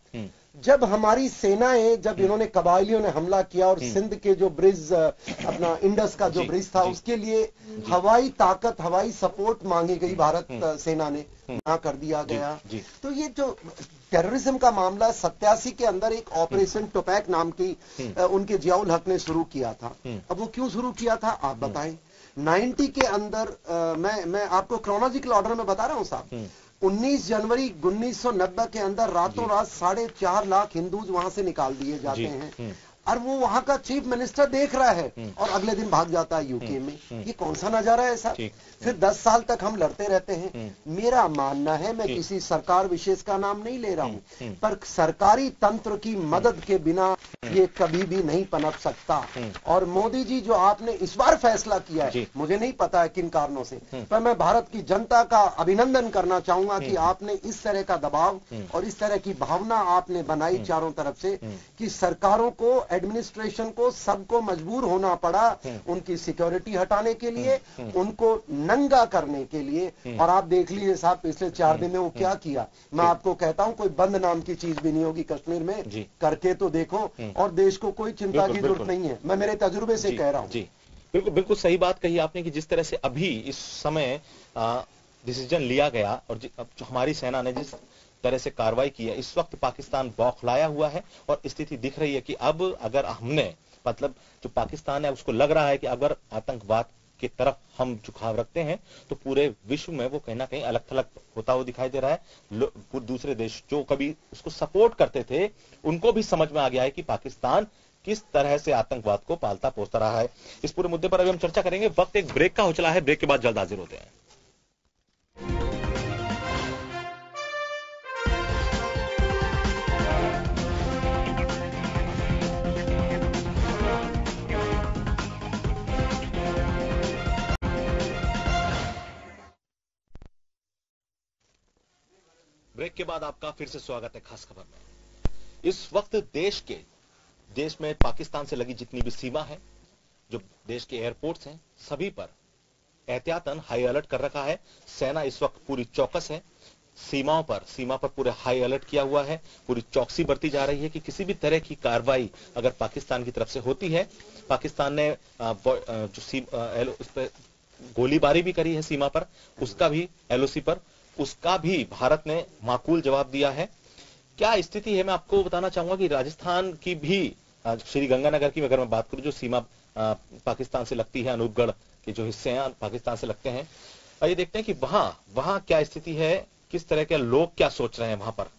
जब हमारी सेनाएं, जब इन्होंने कबायलियों ने हमला किया और सिंध के जो ब्रिज, अपना इंडस का जो ब्रिज था, उसके लिए हवाई ताकत, हवाई सपोर्ट मांगी गई, भारत सेना ने ना कर दिया गया। तो ये जो टेररिज्म का मामला 87 के अंदर एक ऑपरेशन टोपैक नाम की उनके जियाउल हक ने शुरू किया था। अब वो क्यों शुरू किया था आप बताएं। 90 के अंदर मैं आपको क्रोनोलॉजिकल ऑर्डर में बता रहा हूं साहब। 19 जनवरी 1990 के अंदर रातों रात 4.5 लाख हिंदूज वहां से निकाल दिए जाते हैं और वो वहां का चीफ मिनिस्टर देख रहा है और अगले दिन भाग जाता है यूके में। ये कौन सा नजारा है साहब। फिर 10 साल तक हम लड़ते रहते हैं। मेरा मानना है, मैं किसी सरकार विशेष का नाम नहीं ले रहा हूं, पर सरकारी तंत्र की मदद के बिना ये कभी भी नहीं पनप सकता। और मोदी जी जो आपने इस बार फैसला किया है, मुझे नहीं पता है किन कारणों से, पर मैं भारत की जनता का अभिनंदन करना चाहूंगा कि आपने इस तरह का दबाव और इस तरह की भावना आपने बनाई चारों तरफ से कि सरकारों को, एडमिनिस्ट्रेशन को, सबको मजबूर होना पड़ा उनकी सिक्योरिटी हटाने के लिए, उनको नंगा करने के लिए। और आप देख लीजिए साहब पिछले 4 दिन में वो क्या किया। मैं आपको कहता हूं कोई बंद नाम की चीज भी नहीं होगी कश्मीर में, करके तो देखो। और देश को कोई चिंता की जरूरत नहीं है, मैं मेरे तजुर्बे से कह रहा हूं। जी बिल्कुल बिल्कुल सही बात कही आपने कि जिस तरह से अभी इस समय डिसीजन लिया गया और जो हमारी सेना ने जिस तरह से कार्रवाई की है, इस वक्त पाकिस्तान बौखलाया हुआ है और स्थिति दिख रही है कि अब अगर हमने, मतलब जो पाकिस्तान है उसको लग रहा है कि अगर आतंकवाद की तरफ हम झुकाव रखते हैं तो पूरे विश्व में वो कहीं ना कहीं अलग थलग होता हुआ दिखाई दे रहा है। दूसरे देश जो कभी उसको सपोर्ट करते थे उनको भी समझ में आ गया है कि पाकिस्तान किस तरह से आतंकवाद को पालता पोसता रहा है। इस पूरे मुद्दे पर अभी हम चर्चा करेंगे। वक्त एक ब्रेक का हो चला है, ब्रेक के बाद जल्द हाजिर होते हैं। ब्रेक के बाद आपका फिर से स्वागत है खास खबर में। इस वक्त देश में पाकिस्तान से लगी जितनी भी सीमा है, जो देश के एयरपोर्ट्स हैं, सभी पर एहतियातन हाई अलर्ट कर रखा है। सेना इस वक्त पूरी चौकस है। सीमा पर पूरे हाई अलर्ट किया हुआ है। पूरी चौकसी बरती जा रही है कि किसी भी तरह की कार्रवाई अगर पाकिस्तान की तरफ से होती है, पाकिस्तान ने उस पर गोलीबारी भी करी है सीमा पर, उसका भी एलओसी पर, उसका भी भारत ने माकूल जवाब दिया है। क्या स्थिति है, मैं आपको बताना चाहूंगा कि राजस्थान की भी श्री गंगानगर की अगर मैं बात करूं, जो सीमा पाकिस्तान से लगती है, अनूपगढ़ के जो हिस्से हैं पाकिस्तान से लगते हैं, आइए देखते हैं कि वहां क्या स्थिति है, किस तरह के लोग क्या सोच रहे हैं वहां पर।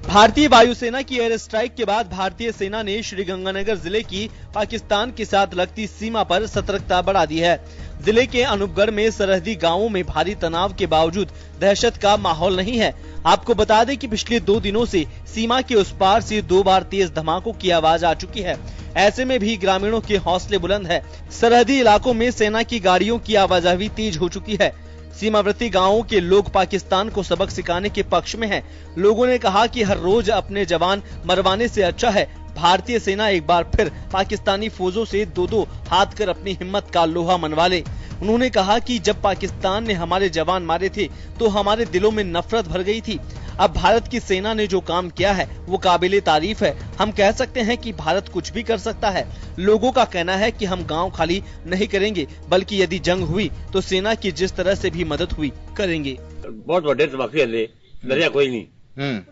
भारतीय वायुसेना की एयर स्ट्राइक के बाद भारतीय सेना ने श्रीगंगानगर जिले की पाकिस्तान के साथ लगती सीमा पर सतर्कता बढ़ा दी है। जिले के अनूपगढ़ में सरहदी गांवों में भारी तनाव के बावजूद दहशत का माहौल नहीं है। आपको बता दें कि पिछले 2 दिनों से सीमा के उस पार से 2 बार तेज धमाकों की आवाज आ चुकी है। ऐसे में भी ग्रामीणों के हौसले बुलंद है। सरहदी इलाकों में सेना की गाड़ियों की आवाजाही तेज हो चुकी है। सीमावर्ती गांवों के लोग पाकिस्तान को सबक सिखाने के पक्ष में हैं। लोगों ने कहा कि हर रोज अपने जवान मरवाने से अच्छा है भारतीय सेना एक बार फिर पाकिस्तानी फौजों से 2-2 हाथ कर अपनी हिम्मत का लोहा मनवा ले। उन्होंने कहा कि जब पाकिस्तान ने हमारे जवान मारे थे तो हमारे दिलों में नफरत भर गई थी। अब भारत की सेना ने जो काम किया है वो काबिले तारीफ है। हम कह सकते हैं कि भारत कुछ भी कर सकता है। लोगों का कहना है कि हम गांव खाली नहीं करेंगे, बल्कि यदि जंग हुई तो सेना की जिस तरह से भी मदद हुई करेंगे। बहुत बड़े धमाके हले, डरिया कोई नहीं,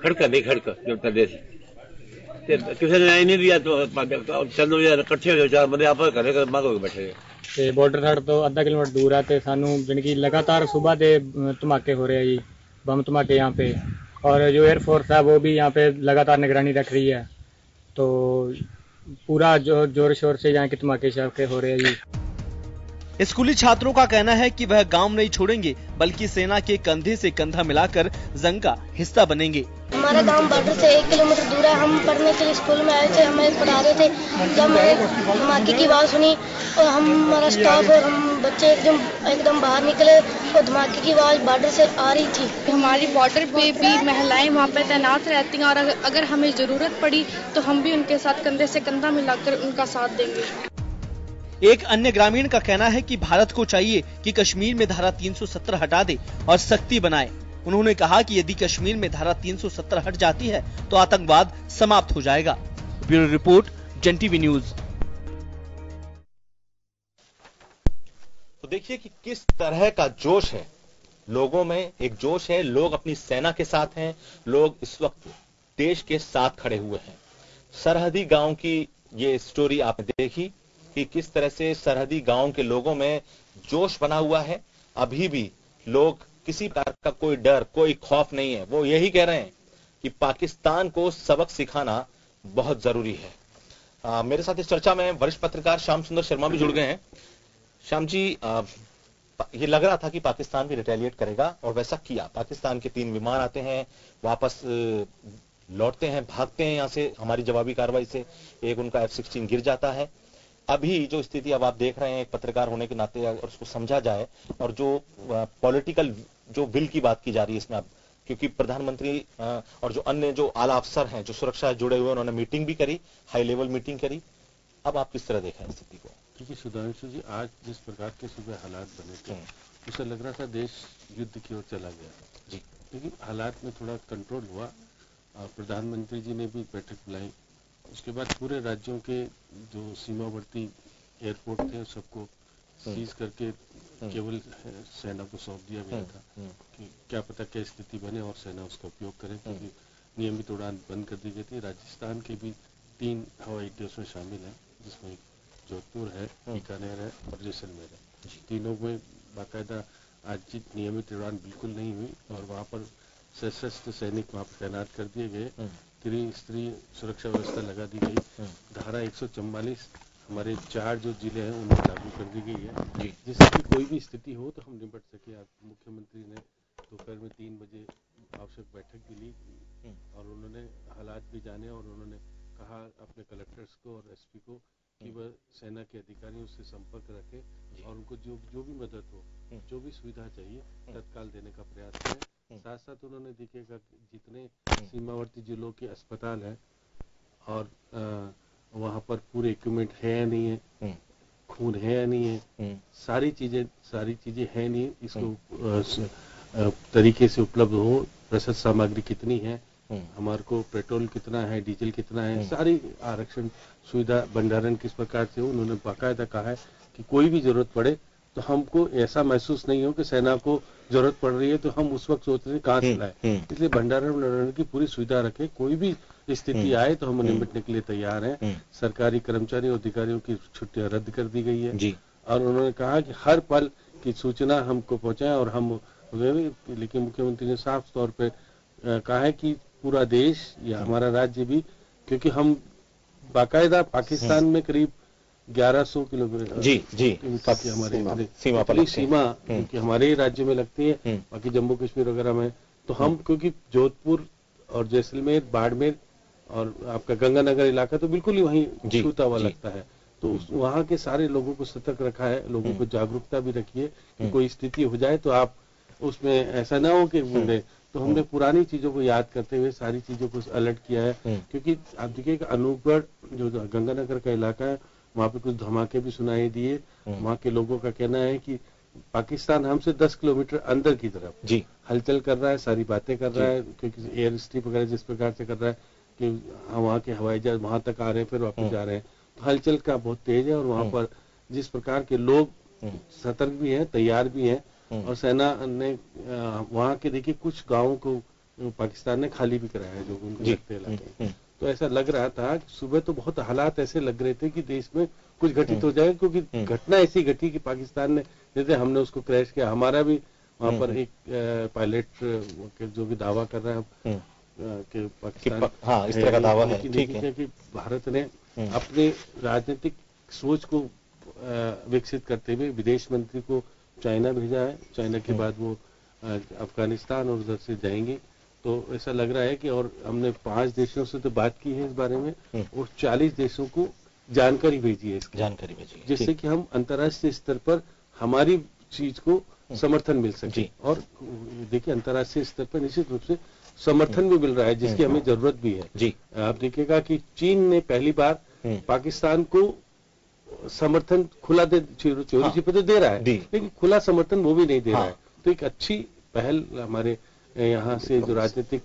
खड़का नहीं खड़का जो तले किसी ने नहीं दिया तो चंद इकट्ठे हो 4 बंदे आपस घरे मांगो के बैठे ਤੇ ਬਾਰਡਰ ਸਾਡੇ ਤੋਂ ਅੱਧਾ ਕਿਲੋਮੀटर दूर है तो सानू यानी कि लगातार सुबह दे धमाके हो रहे हैं जी, बम धमाके यहाँ पे। और जो एयरफोर्स है वो भी यहाँ पे लगातार निगरानी रख रही है, तो पूरा जोर शोर से यहाँ के धमाके शमाके हो रहे हैं जी। स्कूली छात्रों का कहना है कि वह गांव नहीं छोड़ेंगे, बल्कि सेना के कंधे से कंधा मिलाकर जंग का हिस्सा बनेंगे। हमारा गांव बॉर्डर से 1 किलोमीटर दूर है। हम पढ़ने के लिए स्कूल में आए थे, हमें पढ़ा रहे थे। जब मैंने धमाके की आवाज़ सुनी और हमारा स्टाफ और हम बच्चे एकदम बाहर निकले और धमाके की आवाज़ बॉर्डर से आ रही थी। हमारी बॉर्डर पे भी महिलाएं वहाँ पे तैनात रहती हैं और अगर हमें ज़रूरत पड़ी तो हम भी उनके साथ कंधे से कंधा मिलाकर उनका साथ देंगे। एक अन्य ग्रामीण का कहना है कि भारत को चाहिए कि कश्मीर में धारा 370 हटा दे और सख्ती बनाए। उन्होंने कहा कि यदि कश्मीर में धारा 370 हट जाती है तो आतंकवाद समाप्त हो जाएगा। ब्यूरो रिपोर्ट, जन टीवी न्यूज। तो देखिए कि किस तरह का जोश है लोगों में एक जोश है, लोग अपनी सेना के साथ हैं, लोग इस वक्त देश के साथ खड़े हुए हैं। सरहदी गांव की ये स्टोरी आपने देखी कि किस तरह से सरहदी गांव के लोगों में जोश बना हुआ है। अभी भी लोग, किसी प्रकार का कोई डर, कोई खौफ नहीं है। वो यही कह रहे हैं कि पाकिस्तान को सबक सिखाना बहुत जरूरी है। मेरे साथ इस चर्चा में वरिष्ठ पत्रकार श्याम सुंदर शर्मा भी जुड़ गए हैं। श्याम जी, ये लग रहा था कि पाकिस्तान भी रिटेलिएट करेगा और वैसा किया। पाकिस्तान के 3 विमान आते हैं, वापस लौटते हैं, भागते हैं यहां से हमारी जवाबी कार्रवाई से। एक उनका F-16 गिर जाता है। अभी जो स्थिति अब आप देख रहे हैं, एक पत्रकार होने के नाते अगर उसको समझा जाए, और जो पॉलिटिकल जो विल की बात की जा रही है इसमें, अब क्योंकि प्रधानमंत्री और जो अन्य जो आला अफसर हैं जो सुरक्षा से जुड़े हुए, उन्होंने मीटिंग भी करी, हाई लेवल मीटिंग करी। अब आप किस तरह देखें स्थिति को? देखिए सुधांशु जी, आज जिस प्रकार के सुबह हालात बने थे, उसे लग रहा था देश युद्ध की ओर चला गया जी, लेकिन हालात में थोड़ा कंट्रोल हुआ। प्रधानमंत्री जी ने भी बैठक बुलाई। उसके बाद पूरे राज्यों के जो सीमावर्ती एयरपोर्ट थे सबको सीज करके केवल सेना को सौंप दिया गया था कि क्या पता क्या स्थिति बने और सेना उसका उपयोग करे, क्योंकि नियमित उड़ान बंद कर दी गई थी। राजस्थान के भी 3 हवाई अड्डे उसमें शामिल हैं, जिसमें जोधपुर है, बीकानेर है और जैसलमेर है। तीनों में बाकायदा आज नियमित उड़ान बिल्कुल नहीं हुई और वहाँ पर सशस्त्र सैनिक वहाँ पर तैनात कर दिए गए। त्रिस्तरीय सुरक्षा व्यवस्था लगा दी गई। धारा 144 हमारे 4 जो जिले हैं उनमें लागू कर दी गई है, जिससे कि कोई भी स्थिति हो तो हम निपट सके। मुख्यमंत्री ने दोपहर में 3 बजे आवश्यक बैठक भी ली और उन्होंने हालात भी जाने और उन्होंने कहा अपने कलेक्टर्स को और एसपी को कि वह सेना के अधिकारियों से संपर्क रखें और उनको जो भी मदद हो, जो भी सुविधा चाहिए तत्काल देने का प्रयास करें। साथ साथ उन्होंने देखिएगा जितने सीमावर्ती जिलों के अस्पताल हैं और वहाँ पर पूरे इक्विपमेंट है या नहीं है, खून है या नहीं है, सारी चीजें है नहीं, इसको तरीके से उपलब्ध हो। रसद सामग्री कितनी है, हमारे को पेट्रोल कितना है, डीजल कितना है, सारी आरक्षण सुविधा भंडारण किस प्रकार से हो। उन्होंने बाकायदा कहा है कि कोई भी जरूरत पड़े तो हमको ऐसा महसूस नहीं हो कि सेना को जरूरत पड़ रही है तो हम उस वक्त सोच रहे हैं कहाँ से लाए। इसलिए भंडारण की पूरी सुविधा रखें, कोई भी स्थिति आए तो हम निपटने के लिए तैयार हैं। सरकारी कर्मचारी और अधिकारियों की छुट्टियां रद्द कर दी गई है और उन्होंने कहा कि हर पल की सूचना हमको पहुंचाएं और हम, लेकिन मुख्यमंत्री ने साफ तौर पर कहा है कि पूरा देश या हमारा राज्य भी, क्योंकि हम बाकायदा पाकिस्तान में करीब 1100 किलोमीटर की हमारी सीमा क्योंकि हमारे राज्य में लगती है, बाकी जम्मू कश्मीर वगैरह में तो हम, क्योंकि जोधपुर और जैसलमेर, बाड़मेर और आपका गंगानगर इलाका तो बिल्कुल ही वहीं छूता हुआ लगता है, तो वहाँ के सारे लोगों को सतर्क रखा है। लोगों को जागरूकता भी रखी है कि कोई स्थिति हो जाए तो आप उसमें ऐसा ना हो कि तो हमने पुरानी चीजों को याद करते हुए सारी चीजों को अलर्ट किया है। क्योंकि आप देखिए अनूपगढ़ जो गंगानगर का इलाका है, वहाँ पे कुछ धमाके भी सुनाई दिए। वहाँ के लोगों का कहना है कि पाकिस्तान हमसे 10 किलोमीटर अंदर की तरफ हलचल कर रहा है, सारी बातें कर रहा है, क्योंकि एयर स्ट्रिप वगैरह जिस प्रकार से कर रहा है कि वहाँ के हवाई जहाज वहां तक आ रहे हैं फिर वापस जा रहे हैं, तो हलचल का बहुत तेज है। और वहाँ पर जिस प्रकार के लोग सतर्क भी हैं, तैयार भी हैं, और सेना ने वहाँ के देखिए कुछ गाँवों को पाकिस्तान ने खाली भी कराया है जो उनको लगते इलाके। तो ऐसा लग रहा था कि सुबह तो बहुत हालात ऐसे लग रहे थे कि देश में कुछ घटित हो जाएगा, क्योंकि घटना ऐसी घटी कि पाकिस्तान ने, जैसे हमने उसको क्रैश किया, हमारा भी वहाँ पर एक पायलट जो भी दावा कर रहा है कि पाकिस्तान इस तरह का दावा है, ठीक है कि भारत ने अपने राजनीतिक सोच को विकसित करते हुए विदेश मंत्री को चाइना भेजा है। चाइना के बाद वो अफगानिस्तान और उधर से जाएंगे। तो ऐसा लग रहा है कि, और हमने 5 देशों से तो बात की है इस बारे में और 40 देशों को जानकारी भेजी है, जानकारी भेजी, जिससे कि हम अंतर्राष्ट्रीय स्तर पर हमारी चीज को समर्थन मिल सके। और देखिए अंतर्राष्ट्रीय स्तर पर निश्चित रूप से समर्थन भी मिल रहा है, जिसकी हमें जरूरत भी है। आप देखिएगा कि चीन ने पहली बार पाकिस्तान को समर्थन खुला चोरी छिपे तो दे रहा है, लेकिन खुला समर्थन वो भी नहीं दे रहा है। तो एक अच्छी पहल हमारे यहाँ से जो राजनीतिक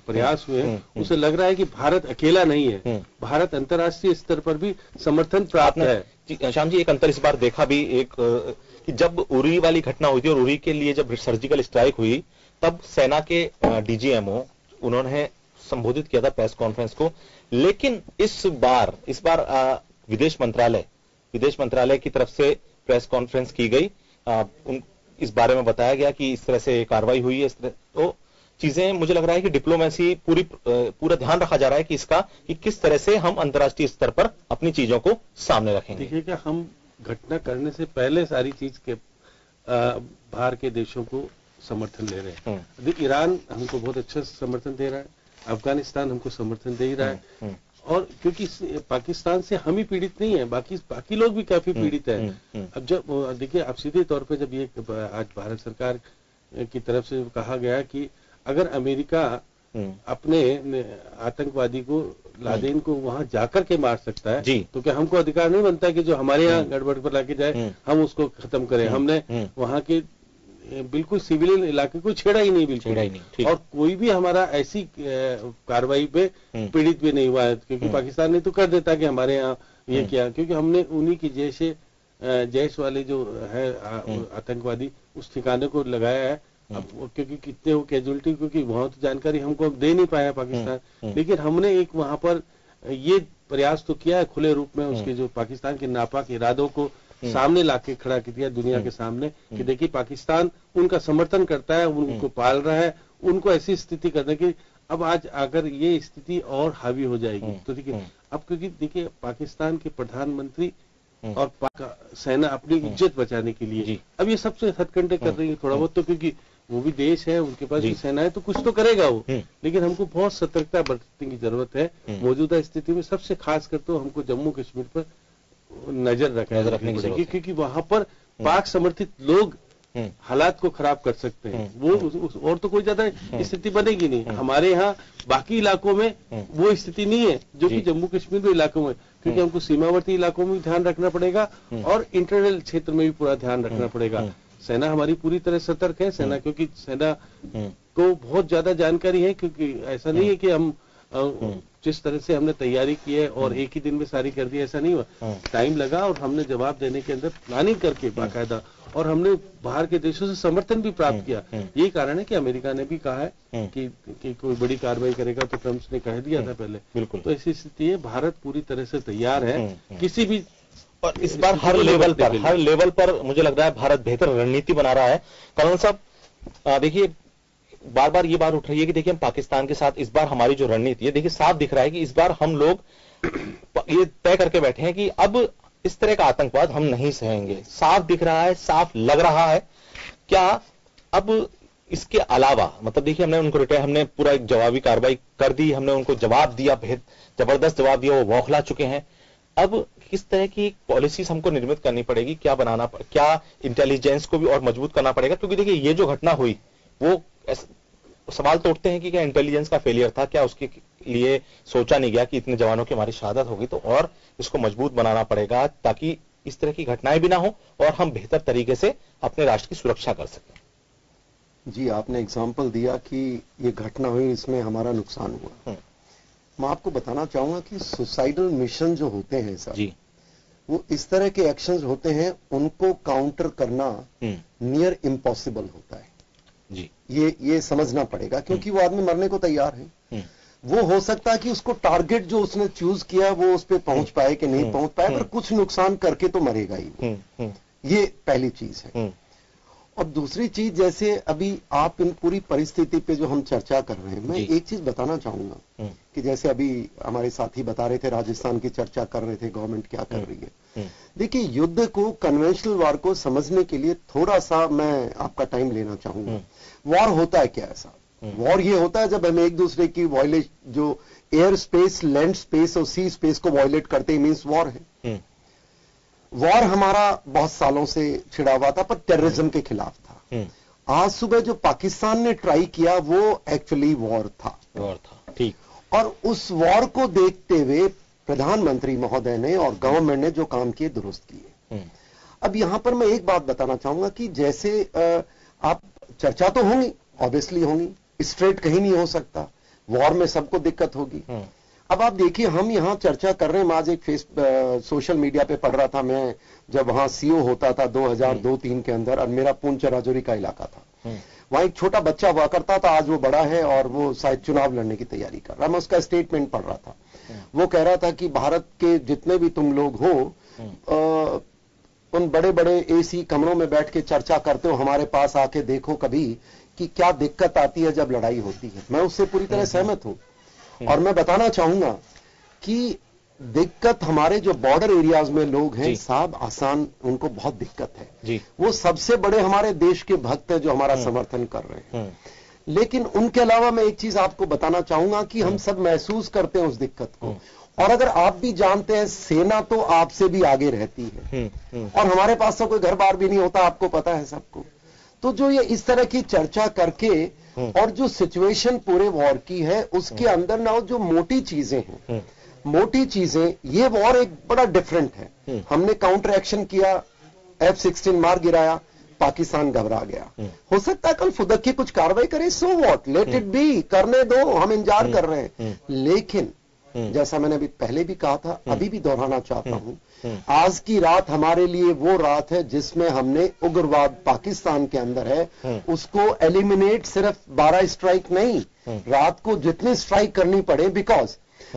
प्रयास हुए हैं, उसे लग रहा है कि भारत अकेला नहीं है, भारत अंतर्राष्ट्रीय स्तर पर भी समर्थन प्राप्त है। श्याम जी, एक अंतर इस बार देखा भी, एक कि जब उरी वाली घटना हुई थी और उरी के लिए जब सर्जिकल स्ट्राइक हुई, तब सेना के डीजीएमओ उन्होंने संबोधित किया था प्रेस कॉन्फ्रेंस को। लेकिन इस बार विदेश मंत्रालय की तरफ से प्रेस कॉन्फ्रेंस की गई, इस बारे में बताया गया कि इस तरह से कार्रवाई हुई है। इस तरह तो चीजें, मुझे लग रहा है कि डिप्लोमेसी पूरा ध्यान रखा जा रहा है कि इसका कि किस तरह से हम अंतर्राष्ट्रीय स्तर पर अपनी चीजों को सामने रखेंगे। देखिए कि हम घटना करने से पहले सारी चीज के बाहर के देशों को समर्थन ले रहे हैं। देखिए ईरान हमको बहुत अच्छा समर्थन दे रहा है, अफगानिस्तान हमको समर्थन दे ही रहा है, और क्योंकि पाकिस्तान से हम ही पीड़ित नहीं है, बाकी लोग भी काफी पीड़ित है। अब जब देखिए आप सीधे तौर पे जब ये आज भारत सरकार की तरफ से कहा गया कि अगर अमेरिका अपने आतंकवादी को लादेन को वहां जाकर के मार सकता है, तो क्या हमको अधिकार नहीं बनता कि जो हमारे यहाँ गड़बड़ पर लाके जाए हम उसको खत्म करें। हमने वहां के बिल्कुल सिविलियन इलाके को छेड़ा ही नहीं, बिल्कुल, और कोई भी हमारा ऐसी कार्रवाई पे पीड़ित भी नहीं हुआ है, क्योंकि पाकिस्तान ने तो कर देता कि हमारे यहाँ ये किया, क्योंकि हमने उन्हीं की जैश वाले जो है आतंकवादी उस ठिकाने को लगाया है। अब क्योंकि कितने हो कैजुअलिटी, क्योंकि वहां तो जानकारी हमको दे नहीं पाया पाकिस्तान, लेकिन हमने एक वहां पर ये प्रयास तो किया है खुले रूप में, उसके जो पाकिस्तान के नापाक इरादों को सामने लाके खड़ा किया दुनिया के सामने कि देखिए पाकिस्तान उनका समर्थन करता है, उनको पाल रहा है, उनको ऐसी स्थिति करने की। अब आज अगर ये स्थिति और हावी हो जाएगी तो देखिए अब, क्योंकि देखिए पाकिस्तान के प्रधानमंत्री और सेना अपनी इज्जत बचाने के लिए अब ये सबसे हथकंडे कर रही है थोड़ा बहुत, तो क्योंकि वो भी देश है, उनके पास भी सेना है, तो कुछ तो करेगा वो, लेकिन हमको बहुत सतर्कता बरतने की जरूरत है मौजूदा स्थिति में। सबसे खास कर तो हमको जम्मू कश्मीर पर नजर रखने की जरूरत है, क्योंकि वहां पर पाक समर्थित लोग हालात को खराब कर सकते हैं। वो और तो कोई ज्यादा स्थिति बनेगी नहीं। हमारे यहाँ बाकी इलाकों में वो स्थिति नहीं है जो कि जम्मू कश्मीर के इलाकों में, क्योंकि हमको सीमावर्ती इलाकों में भी ध्यान रखना पड़ेगा और इंटरनल क्षेत्र में भी पूरा ध्यान रखना पड़ेगा। सेना हमारी पूरी तरह सतर्क है, सेना क्योंकि सेना को बहुत ज्यादा जानकारी है, क्योंकि ऐसा नहीं है कि हम जिस तरह से हमने तैयारी की है और एक ही दिन में सारी कर दी, ऐसा नहीं हुआ। टाइम लगा और हमने जवाब देने के अंदर प्लानिंग करके बाकायदा, और हमने बाहर के देशों से समर्थन भी प्राप्त किया। यही कारण है कि अमेरिका ने भी कहा है कि कोई बड़ी कार्रवाई करेगा, तो ट्रम्प ने कह दिया था पहले। बिल्कुल, तो ऐसी स्थिति है, भारत पूरी तरह से तैयार है किसी भी, और इस बार हर लेवल पर मुझे लग रहा है भारत बेहतर रणनीति बना रहा है। कर्नल साहब देखिए, बार बार ये बात उठ रही है कि देखिए हम पाकिस्तान के साथ इस बार हमारी जो रणनीति है, देखिए साफ दिख रहा है कि इस बार हम लोग ये तय करके बैठे हैं कि अब इस तरह का आतंकवाद हम नहीं सहेंगे। साफ दिख रहा है, साफ लग रहा है। क्या अब इसके अलावा, मतलब देखिए हमने पूरा एक जवाबी कार्रवाई कर दी, हमने उनको जवाब दिया, जबरदस्त जवाब दिया, वो बौखला चुके हैं। अब किस तरह की पॉलिसीज हमको निर्मित करनी पड़ेगी, क्या इंटेलिजेंस को भी और मजबूत करना पड़ेगा? क्योंकि देखिए ये जो घटना हुई वो सवाल तो उठते हैं कि क्या इंटेलिजेंस का फेलियर था, क्या उसके लिए सोचा नहीं गया कि इतने जवानों की हमारी शहादत होगी, तो और इसको मजबूत बनाना पड़ेगा ताकि इस तरह की घटनाएं भी ना हो और हम बेहतर तरीके से अपने राष्ट्र की सुरक्षा कर सकें। जी, आपने एग्जाम्पल दिया कि ये घटना हुई, इसमें हमारा नुकसान हुआ। मैं आपको बताना चाहूंगा कि सुसाइडल मिशन जो होते हैं सर जी, वो इस तरह के एक्शंस होते हैं, उनको काउंटर करना नियर इम्पॉसिबल होता है जी। ये समझना पड़ेगा, क्योंकि वो आदमी मरने को तैयार है। वो हो सकता है कि उसको टारगेट जो उसने चूज किया वो उस पर पहुंच पाए कि नहीं पहुंच पाए, पर कुछ नुकसान करके तो मरेगा ही। ये पहली चीज है। और दूसरी चीज, जैसे अभी आप इन पूरी परिस्थिति पे जो हम चर्चा कर रहे हैं, मैं एक चीज बताना चाहूंगा कि जैसे अभी हमारे साथी बता रहे थे, राजस्थान की चर्चा कर रहे थे, गवर्नमेंट क्या कर रही है। देखिए, युद्ध को, कन्वेंशनल वार को समझने के लिए थोड़ा सा मैं आपका टाइम लेना चाहूंगा। वॉर होता है क्या? ऐसा वॉर ये होता है जब हम एक दूसरे की वायलेट, जो एयर स्पेस, लैंड स्पेस और सी स्पेस को वायलेट करते ही मीन्स वॉर है। वॉर हमारा बहुत सालों से छिड़ा हुआ था, पर टेररिज्म के खिलाफ था। आज सुबह जो पाकिस्तान ने ट्राई किया वो एक्चुअली वॉर था। ठीक। और उस वॉर को देखते हुए प्रधानमंत्री महोदय ने और गवर्नमेंट ने जो काम किए दुरुस्त किए। अब यहां पर मैं एक बात बताना चाहूंगा कि जैसे आप चर्चा तो होंगी, ऑब्वियसली होंगी, स्ट्रेट कहीं नहीं हो सकता, वॉर में सबको दिक्कत होगी। अब आप देखिए, हम यहाँ चर्चा कर रहे हैं, मैं आज एक सोशल मीडिया पे पढ़ रहा था, मैं जब वहाँ सीओ होता था 2002-03 के अंदर, और मेरा पूंछ राजौरी का इलाका था, वहाँ एक छोटा बच्चा हुआ करता था, आज वो बड़ा है और वो शायद चुनाव लड़ने की तैयारी कर रहा है। मैं उसका स्टेटमेंट पढ़ रहा था, वो कह रहा था कि भारत के जितने भी तुम लोग हो, उन बड़े बड़े एसी कमरों में बैठ के चर्चा करते हो, हमारे पास आके देखो कभी कि क्या दिक्कत आती है जब लड़ाई होती है। मैं उससे पूरी तरह सहमत हूं, और मैं बताना चाहूंगा कि दिक्कत हमारे जो बॉर्डर एरियाज में लोग हैं साहब, आसान, उनको बहुत दिक्कत है जी। वो सबसे बड़े हमारे देश के भक्त हैं जो हमारा समर्थन कर रहे हैं, लेकिन उनके अलावा मैं एक चीज आपको बताना चाहूंगा कि हम सब महसूस करते हैं उस दिक्कत को, और अगर आप भी जानते हैं, सेना तो आपसे भी आगे रहती है, और हमारे पास तो कोई घर बार भी नहीं होता, आपको पता है सबको। तो जो ये इस तरह की चर्चा करके, और जो सिचुएशन पूरे वॉर की है उसके अंदर ना जो मोटी चीजें हैं, मोटी चीजें, ये वॉर एक बड़ा डिफरेंट है। हमने काउंटर एक्शन किया, F-16 मार गिराया, पाकिस्तान घबरा गया। हो सकता है कल फुदक की कुछ कार्रवाई करे, so what, let it be, करने दो, हम इंतजार कर रहे हैं। लेकिन जैसा मैंने अभी पहले भी कहा था, अभी भी दोहराना चाहता हूं, आज की रात हमारे लिए वो रात है जिसमें हमने उग्रवाद पाकिस्तान के अंदर है उसको एलिमिनेट, सिर्फ 12 स्ट्राइक नहीं, रात को जितनी स्ट्राइक करनी पड़े, बिकॉज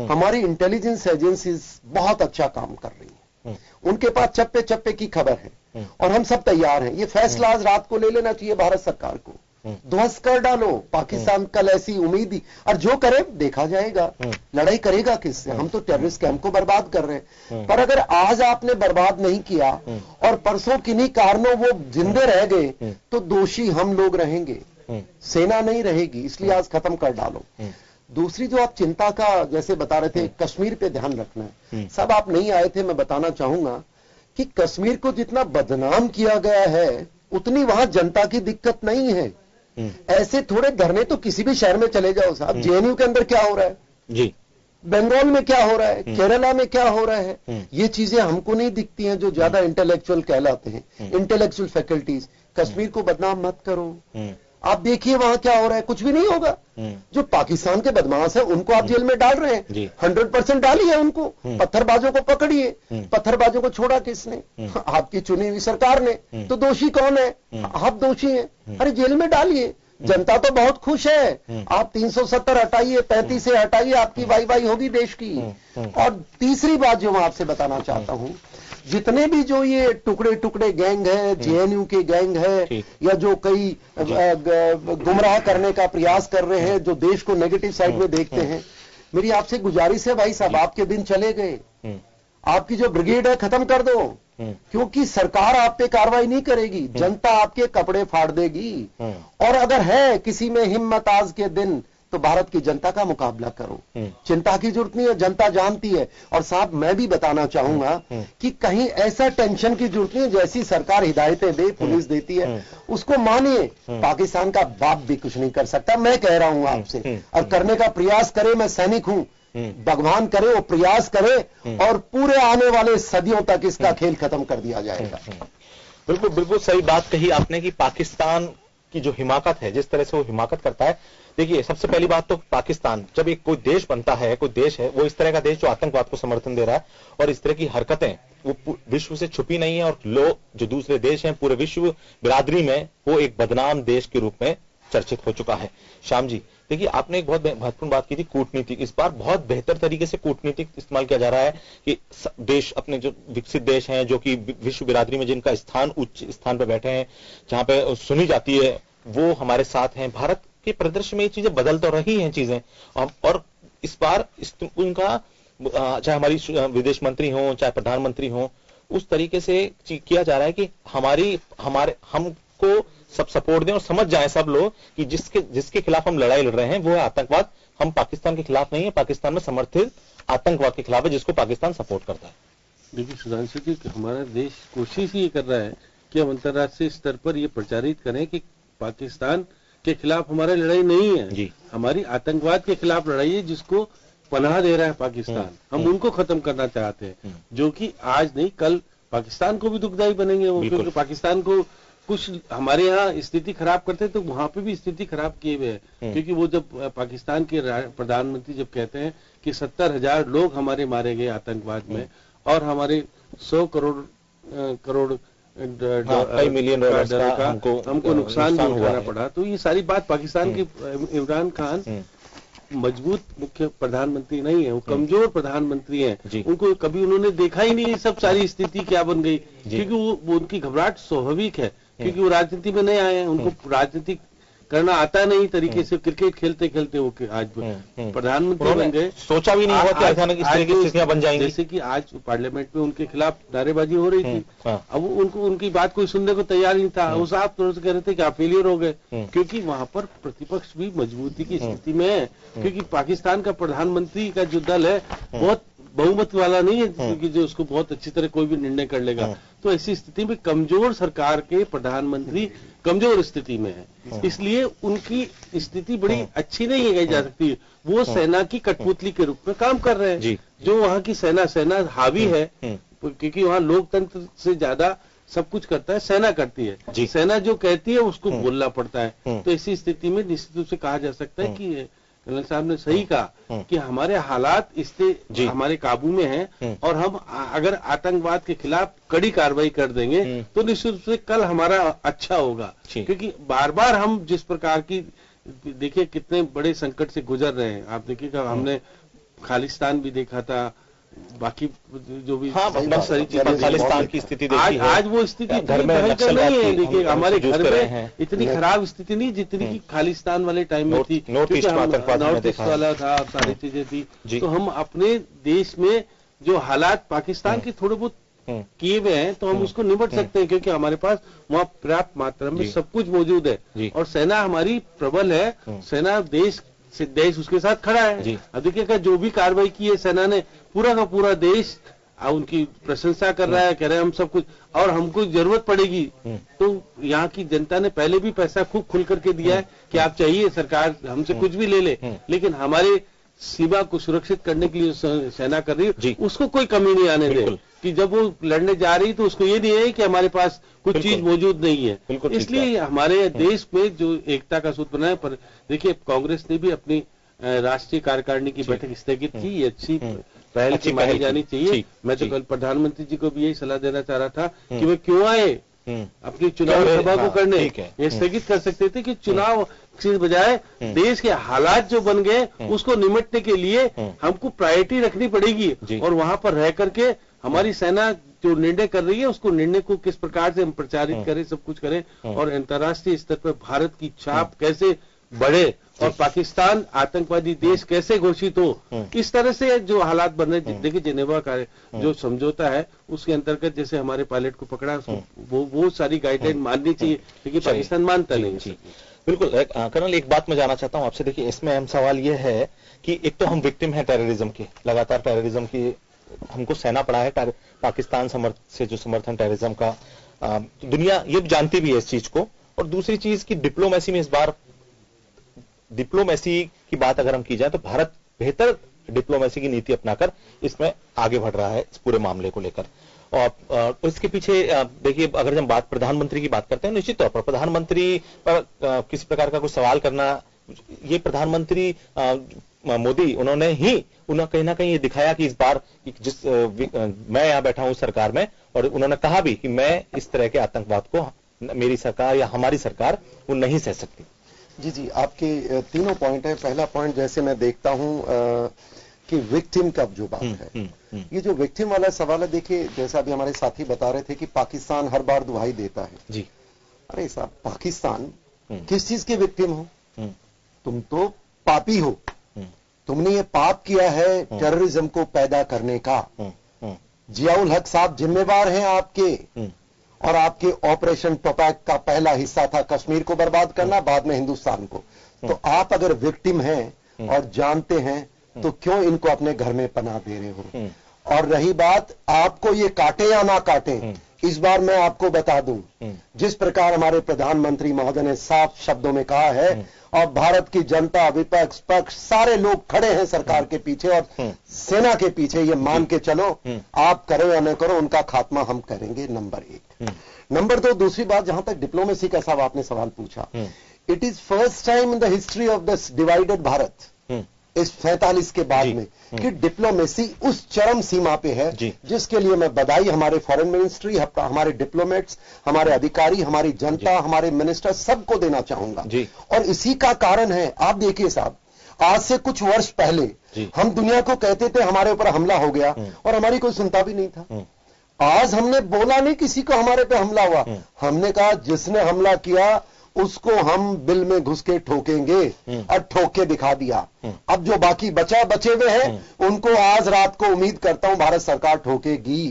हमारी इंटेलिजेंस एजेंसीज बहुत अच्छा काम कर रही है, उनके पास चप्पे चप्पे की खबर है, और हम सब तैयार हैं। ये फैसला आज रात को ले लेना चाहिए भारत सरकार को, ध्वस्त कर डालो पाकिस्तान, कल ऐसी उम्मीद ही, और जो करे देखा जाएगा, लड़ाई करेगा किससे, हम तो टेररिस्ट कैंप को बर्बाद कर रहे हैं। पर अगर आज आपने बर्बाद नहीं किया और परसों किन्हीं कारणों वो जिंदे रह गए, तो दोषी हम लोग रहेंगे, सेना नहीं रहेगी, इसलिए आज खत्म कर डालो। दूसरी जो आप चिंता का जैसे बता रहे थे, कश्मीर पे ध्यान रखना है। सब आप नहीं आए थे, मैं बताना चाहूंगा कि कश्मीर को जितना बदनाम किया गया है, उतनी वहां जनता की दिक्कत नहीं है। ऐसे थोड़े धरने तो किसी भी शहर में चले जाओ साहब, जेएनयू के अंदर क्या हो रहा है जी, बंगाल में क्या हो रहा है, केरला में क्या हो रहा है, ये चीजें हमको नहीं दिखती हैं जो ज्यादा इंटेलेक्चुअल कहलाते हैं, इंटेलेक्चुअल फैकल्टीज। कश्मीर को बदनाम मत करो, आप देखिए वहां क्या हो रहा है, कुछ भी नहीं होगा। जो पाकिस्तान के बदमाश है उनको आप जेल में डाल रहे हैं, 100% डालिए उनको, पत्थरबाजों को पकड़िए, पत्थरबाजों को छोड़ा किसने, आपकी चुनी हुई सरकार ने, तो दोषी कौन है, आप दोषी हैं, अरे जेल में डालिए। जनता तो बहुत खुश है, आप 370 हटाइए, 35 से हटाइए, आपकी वाई होगी देश की। और तीसरी बात जो मैं आपसे बताना चाहता हूं, जितने भी जो ये टुकड़े टुकड़े गैंग है, जेएनयू के गैंग है, या जो कई गुमराह करने का प्रयास कर रहे हैं, जो देश को नेगेटिव साइड में देखते हैं, मेरी आपसे गुजारिश है भाई साहब, आपके दिन चले गए, आपकी जो ब्रिगेड है खत्म कर दो, क्योंकि सरकार आप पे कार्रवाई नहीं करेगी, जनता आपके कपड़े फाड़ देगी। और अगर है किसी में हिम्मत आज के दिन, तो भारत की जनता का मुकाबला करो, चिंता की जरूरत नहीं है, जनता जानती है। और साहब मैं भी बताना चाहूंगा कि कहीं ऐसा टेंशन की जरूरत नहीं है, जैसी सरकार हिदायतें दे, पुलिस देती है, उसको मानिए, पाकिस्तान का बाप भी कुछ नहीं कर सकता। मैं कह रहा हूं आपसे, और करने का प्रयास करे, मैं सैनिक हूं, भगवान करे वो प्रयास करे, और पूरे आने वाले सदियों तक इसका खेल खत्म कर दिया जाएगा। बिल्कुल बिल्कुल सही बात कही आपने कि पाकिस्तान की जो हिमाकत है, जिस तरह से वो हिमाकत करता है, देखिए सबसे पहली बात तो पाकिस्तान जब एक कोई देश बनता है, कोई देश है, वो इस तरह का देश जो आतंकवाद को समर्थन दे रहा है, और इस तरह की हरकतें वो विश्व से छुपी नहीं है, और लोग जो दूसरे देश हैं पूरे विश्व बिरादरी में वो एक बदनाम देश के रूप में चर्चित हो चुका है। श्याम जी देखिए, आपने एक बहुत महत्वपूर्ण बात की थी, कूटनीतिक। इस बार बहुत बेहतर तरीके से कूटनीतिक इस्तेमाल किया जा रहा है कि देश, अपने जो विकसित देश हैं, जो कि विश्व बिरादरी में जिनका स्थान उच्च स्थान पर बैठे हैं, जहां पे सुनी जाती है, वो हमारे साथ हैं। भारत के प्रदर्शन में ये चीजें बदल तो रही हैं चीजें, और इस बार उनका चाहे हमारी विदेश मंत्री हो, चाहे प्रधानमंत्री हो, उस तरीके से किया जा रहा है कि हमको सब सपोर्ट दें और समझ जाएं सब लोग कि जिसके खिलाफ हम लड़ाई लड़ रहे हैं वो है आतंकवाद। हम पाकिस्तान के खिलाफ नहीं है, पाकिस्तान में समर्थित आतंकवाद के खिलाफ है, जिसको पाकिस्तान सपोर्ट करता है। देखिए सुधांशु जी, हमारा देश कोशिश ये कर रहा है कि हम अंतर्राष्ट्रीय स्तर पर ये प्रचारित करें कि पाकिस्तान के खिलाफ हमारी लड़ाई नहीं है जी, हमारी आतंकवाद के खिलाफ लड़ाई है, जिसको पनाह दे रहा है पाकिस्तान। हम उनको खत्म करना चाहते हैं, जो कि आज नहीं कल पाकिस्तान को भी दुखदाई बनेंगे वो, क्योंकि पाकिस्तान को कुछ हमारे यहाँ स्थिति खराब करते हैं तो वहां पे भी स्थिति खराब किए हुए हैं, क्योंकि वो जब पाकिस्तान के प्रधानमंत्री जब कहते हैं कि 70,000 लोग हमारे मारे गए आतंकवाद में और हमारे 100 करोड़ कई मिलियन डॉलर का हमको नुकसान भी उठाना पड़ा। तो ये सारी बात पाकिस्तान के इमरान खान मजबूत मुख्य प्रधानमंत्री नहीं है, वो कमजोर प्रधानमंत्री हैं। उनको कभी उन्होंने देखा ही नहीं सब सारी स्थिति क्या बन गई, क्योंकि वो उनकी घबराहट स्वाभाविक है, क्योंकि वो राजनीति में नहीं आए हैं, उनको राजनीति करना आता नहीं तरीके से। क्रिकेट खेलते खेलते वो आज प्रधानमंत्री बन गए, सोचा भी नहीं हुआ कि अचानक इस तरह की स्थितियां बन जाएंगी। जैसे कि आज पार्लियामेंट में उनके खिलाफ नारेबाजी हो रही थी, अब उनको उनकी बात कोई सुनने को तैयार नहीं था। वो साहब तुरंत कह रहे थे कि आप फेलियर हो गए, क्योंकि वहां पर प्रतिपक्ष भी मजबूती की स्थिति में है, क्योंकि पाकिस्तान का प्रधानमंत्री का जो दल है बहुत बहुमत वाला नहीं है, क्योंकि जो उसको बहुत अच्छी तरह कोई भी निर्णय कर लेगा। तो ऐसी स्थिति में कमजोर सरकार के प्रधानमंत्री कमजोर स्थिति में है, इसलिए उनकी स्थिति बड़ी अच्छी नहीं कही जा सकती। वो सेना की कठपुतली के रूप में काम कर रहे हैं। जो वहाँ की सेना हावी है, क्योंकि वहाँ लोकतंत्र से ज्यादा सब कुछ करता है सेना करती है। सेना जो कहती है उसको बोलना पड़ता है। तो ऐसी स्थिति में निश्चित रूप से कहा जा सकता है कि कर्नल साहब ने सही कहा कि हमारे हालात इससे हमारे काबू में हैं, और हम अगर आतंकवाद के खिलाफ कड़ी कार्रवाई कर देंगे तो निश्चित रूप से कल हमारा अच्छा होगा। क्योंकि बार बार हम जिस प्रकार की देखिए कितने बड़े संकट से गुजर रहे हैं। आप देखिएगा हमने खालिस्तान भी देखा था, बाकी जो भी बहुत सारी चीजें, खालिस्तान की स्थिति देखी है। आज वो स्थिति घर में नहीं है। देखिए हमारे घर में इतनी खराब स्थिति नहीं जितनी की खालिस्तान वाले टाइम में थी, नॉर्थ ईस्ट वाला था, सारी चीजें थी। तो हम अपने देश में जो हालात पाकिस्तान के थोड़े बहुत किए हुए हैं तो हम उसको निपट सकते हैं, क्योंकि हमारे पास वहाँ पर्याप्त मात्रा में सब कुछ मौजूद है और सेना हमारी प्रबल है। सेना देश उसके साथ खड़ा है। अब देखिएगा जो भी कार्रवाई की है सेना ने, पूरा का पूरा देश उनकी प्रशंसा कर रहा है, कह रहे हैं हम सब कुछ, और हमको जरूरत पड़ेगी तो यहाँ की जनता ने पहले भी पैसा खूब खुल करके दिया है कि आप चाहिए सरकार हमसे कुछ भी ले ले, लेकिन हमारे सीमा को सुरक्षित करने के लिए सेना कर रही है, उसको कोई कमी नहीं आने दे कि जब वो लड़ने जा रही तो उसको ये नहीं है कि हमारे पास कुछ चीज मौजूद नहीं है। इसलिए हमारे देश में जो एकता का सूत्र बना है, पर देखिए कांग्रेस ने भी अपनी राष्ट्रीय कार्यकारिणी की बैठक स्थगित की, ये अच्छी पहल की मानी जानी चाहिए। मैं तो कल प्रधानमंत्री जी को भी यही सलाह देना चाह रहा था कि वे क्यों आए अपनी चुनावी सभा को करने, ये स्थगित कर सकते थे कि चुनाव के बजाय देश के हालात जो बन गए उसको निपटने के लिए हमको प्रायोरिटी रखनी पड़ेगी, और वहां पर रह करके हमारी सेना जो निर्णय कर रही है उसको निर्णय को किस प्रकार से हम प्रचारित करें, सब कुछ करें, और अंतर्राष्ट्रीय स्तर पर भारत की छाप कैसे बढ़े और पाकिस्तान आतंकवादी देश कैसे घोषित हो, इस तरह से जो हालात बन रहे। देखिए जेनेवा का जो समझौता है उसके अंतर्गत जैसे हमारे पायलट को पकड़ा वो सारी गाइडलाइन माननी चाहिए, लेकिन पाकिस्तान मानता नहीं। बिल्कुल कर्नल, एक बात मैं जानना चाहता हूं आपसे। देखिए इसमें अहम सवाल यह है कि एक तो हम विक्टिम हैं टेररिज्म के, लगातार टेररिज्म की हमको सहना पड़ा है, पाकिस्तान से जो समर्थन टेररिज्म का दुनिया ये जानती भी है इस चीज को। और दूसरी चीज की डिप्लोमेसी में इस बार डिप्लोमेसी की बात अगर हम की जाए तो भारत बेहतर डिप्लोमेसी की नीति अपनाकर इसमें आगे बढ़ रहा है इस पूरे मामले को लेकर। और इसके पीछे देखिए अगर हम प्रधानमंत्री की बात करते हैं, निश्चित तौर पर प्रधानमंत्री पर किसी प्रकार का कुछ सवाल करना, ये प्रधानमंत्री मोदी उन्होंने कहीं ना कहीं ये दिखाया कि इस बार मैं यहाँ बैठा हूं सरकार में, और उन्होंने कहा भी कि मैं इस तरह के आतंकवाद को मेरी सरकार या हमारी सरकार वो नहीं सह सकती। जी, आपके तीनों पॉइंट है। पहला पॉइंट जैसे मैं देखता हूं कि विक्टिम का जो बात है, ये जो विक्टिम वाला सवाल है, देखिए जैसा अभी हमारे साथी बता रहे थे कि पाकिस्तान हर बार दुहाई देता है जी। अरे साहब, पाकिस्तान किस चीज के विक्टिम हो? तुम तो पापी हो, तुमने ये पाप किया है टेररिज्म को पैदा करने का। जियाउल हक साहब जिम्मेवार हैं आपके, और आपके ऑपरेशन टोपैक का पहला हिस्सा था कश्मीर को बर्बाद करना, बाद में हिंदुस्तान को। तो आप अगर विक्टिम हैं और जानते हैं तो क्यों इनको अपने घर में पनाह दे रहे हो? और रही बात आपको ये काटे या ना काटे, इस बार मैं आपको बता दूं, जिस प्रकार हमारे प्रधानमंत्री महोदय ने साफ शब्दों में कहा है और भारत की जनता, विपक्ष, पक्ष सारे लोग खड़े हैं सरकार के पीछे और सेना के पीछे, ये मान के चलो, आप करो या न करो, उनका खात्मा हम करेंगे, नंबर 1। नंबर 2, दूसरी बात, जहां तक डिप्लोमेसी का साहब आपने सवाल पूछा, it is first time in the history of the divided Bharat, इस 47 के बाद में, कि डिप्लोमेसी उस चरम सीमा पे है, जिसके लिए मैं बधाई हमारे फॉरेन मिनिस्ट्री, हमारे डिप्लोमेट्स, हमारे अधिकारी, हमारी जनता, हमारे मिनिस्टर सबको देना चाहूंगा। और इसी का कारण है, आप देखिए साहब, आज से कुछ वर्ष पहले हम दुनिया को कहते थे हमारे ऊपर हमला हो गया और हमारी कोई सुनता भी नहीं था। आज हमने बोला नहीं किसी को हमारे पे हमला हुआ, हमने कहा जिसने हमला किया उसको हम बिल में घुस के ठोकेंगे, और ठोक के दिखा दिया। अब जो बाकी बचे हुए हैं उनको आज रात को उम्मीद करता हूं भारत सरकार ठोकेगी।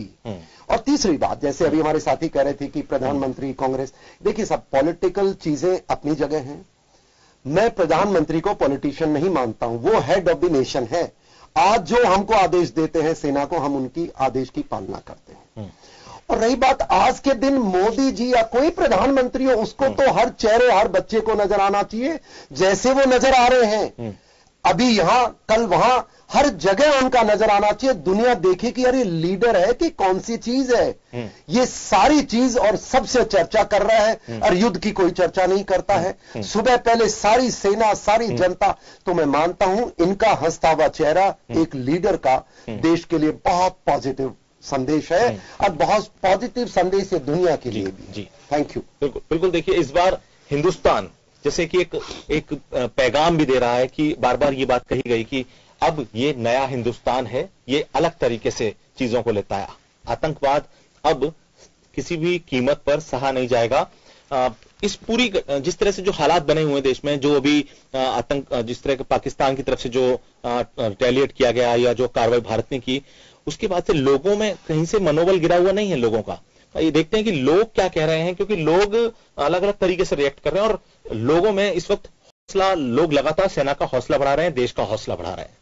और तीसरी बात, जैसे अभी हमारे साथी कह रहे थे कि प्रधानमंत्री, कांग्रेस, देखिए सब पॉलिटिकल चीजें अपनी जगह हैं। मैं प्रधानमंत्री को पॉलिटिशियन नहीं मानता हूं, वो हेड ऑफ द नेशन है। आज जो हमको आदेश देते हैं सेना को, हम उनकी आदेश की पालना करते हैं। और रही बात आज के दिन मोदी जी या कोई प्रधानमंत्री हो, उसको तो हर चेहरे, हर बच्चे को नजर आना चाहिए जैसे वो नजर आ रहे हैं, अभी यहां, कल वहां, हर जगह उनका नजर आना चाहिए। दुनिया देखे कि अरे लीडर है कि कौन सी चीज है, ये सारी चीज और सबसे चर्चा कर रहा है, और युद्ध की कोई चर्चा नहीं करता है। सुबह पहले सारी सेना, सारी जनता, तो मैं मानता हूं इनका हंसता हुआ चेहरा एक लीडर का देश के लिए बहुत पॉजिटिव संदेश है, और बहुत पॉजिटिव संदेश है दुनिया के लिए भी। Thank you. बिल्कुल देखिए, इस बार हिंदुस्तान जैसे कि एक पैगाम भी दे रहा है कि बार बार ये बात कही गई कि अब ये नया हिंदुस्तान है, ये अलग तरीके से चीजों को लेता है। आतंकवाद अब किसी भी कीमत पर सहा नहीं जाएगा। इस पूरी जिस तरह से जो हालात बने हुए देश में, जो अभी जिस तरह के पाकिस्तान की तरफ से जो रिटेलिएट किया गया या जो कार्रवाई भारत ने की, उसके बाद से लोगों में कहीं से मनोबल गिरा हुआ नहीं है लोगों का। ये देखते हैं कि लोग क्या कह रहे हैं, क्योंकि लोग अलग अलग तरीके से रिएक्ट कर रहे हैं और लोगों में इस वक्त हौसला, लोग लगातार सेना का हौसला बढ़ा रहे हैं, देश का हौसला बढ़ा रहे हैं।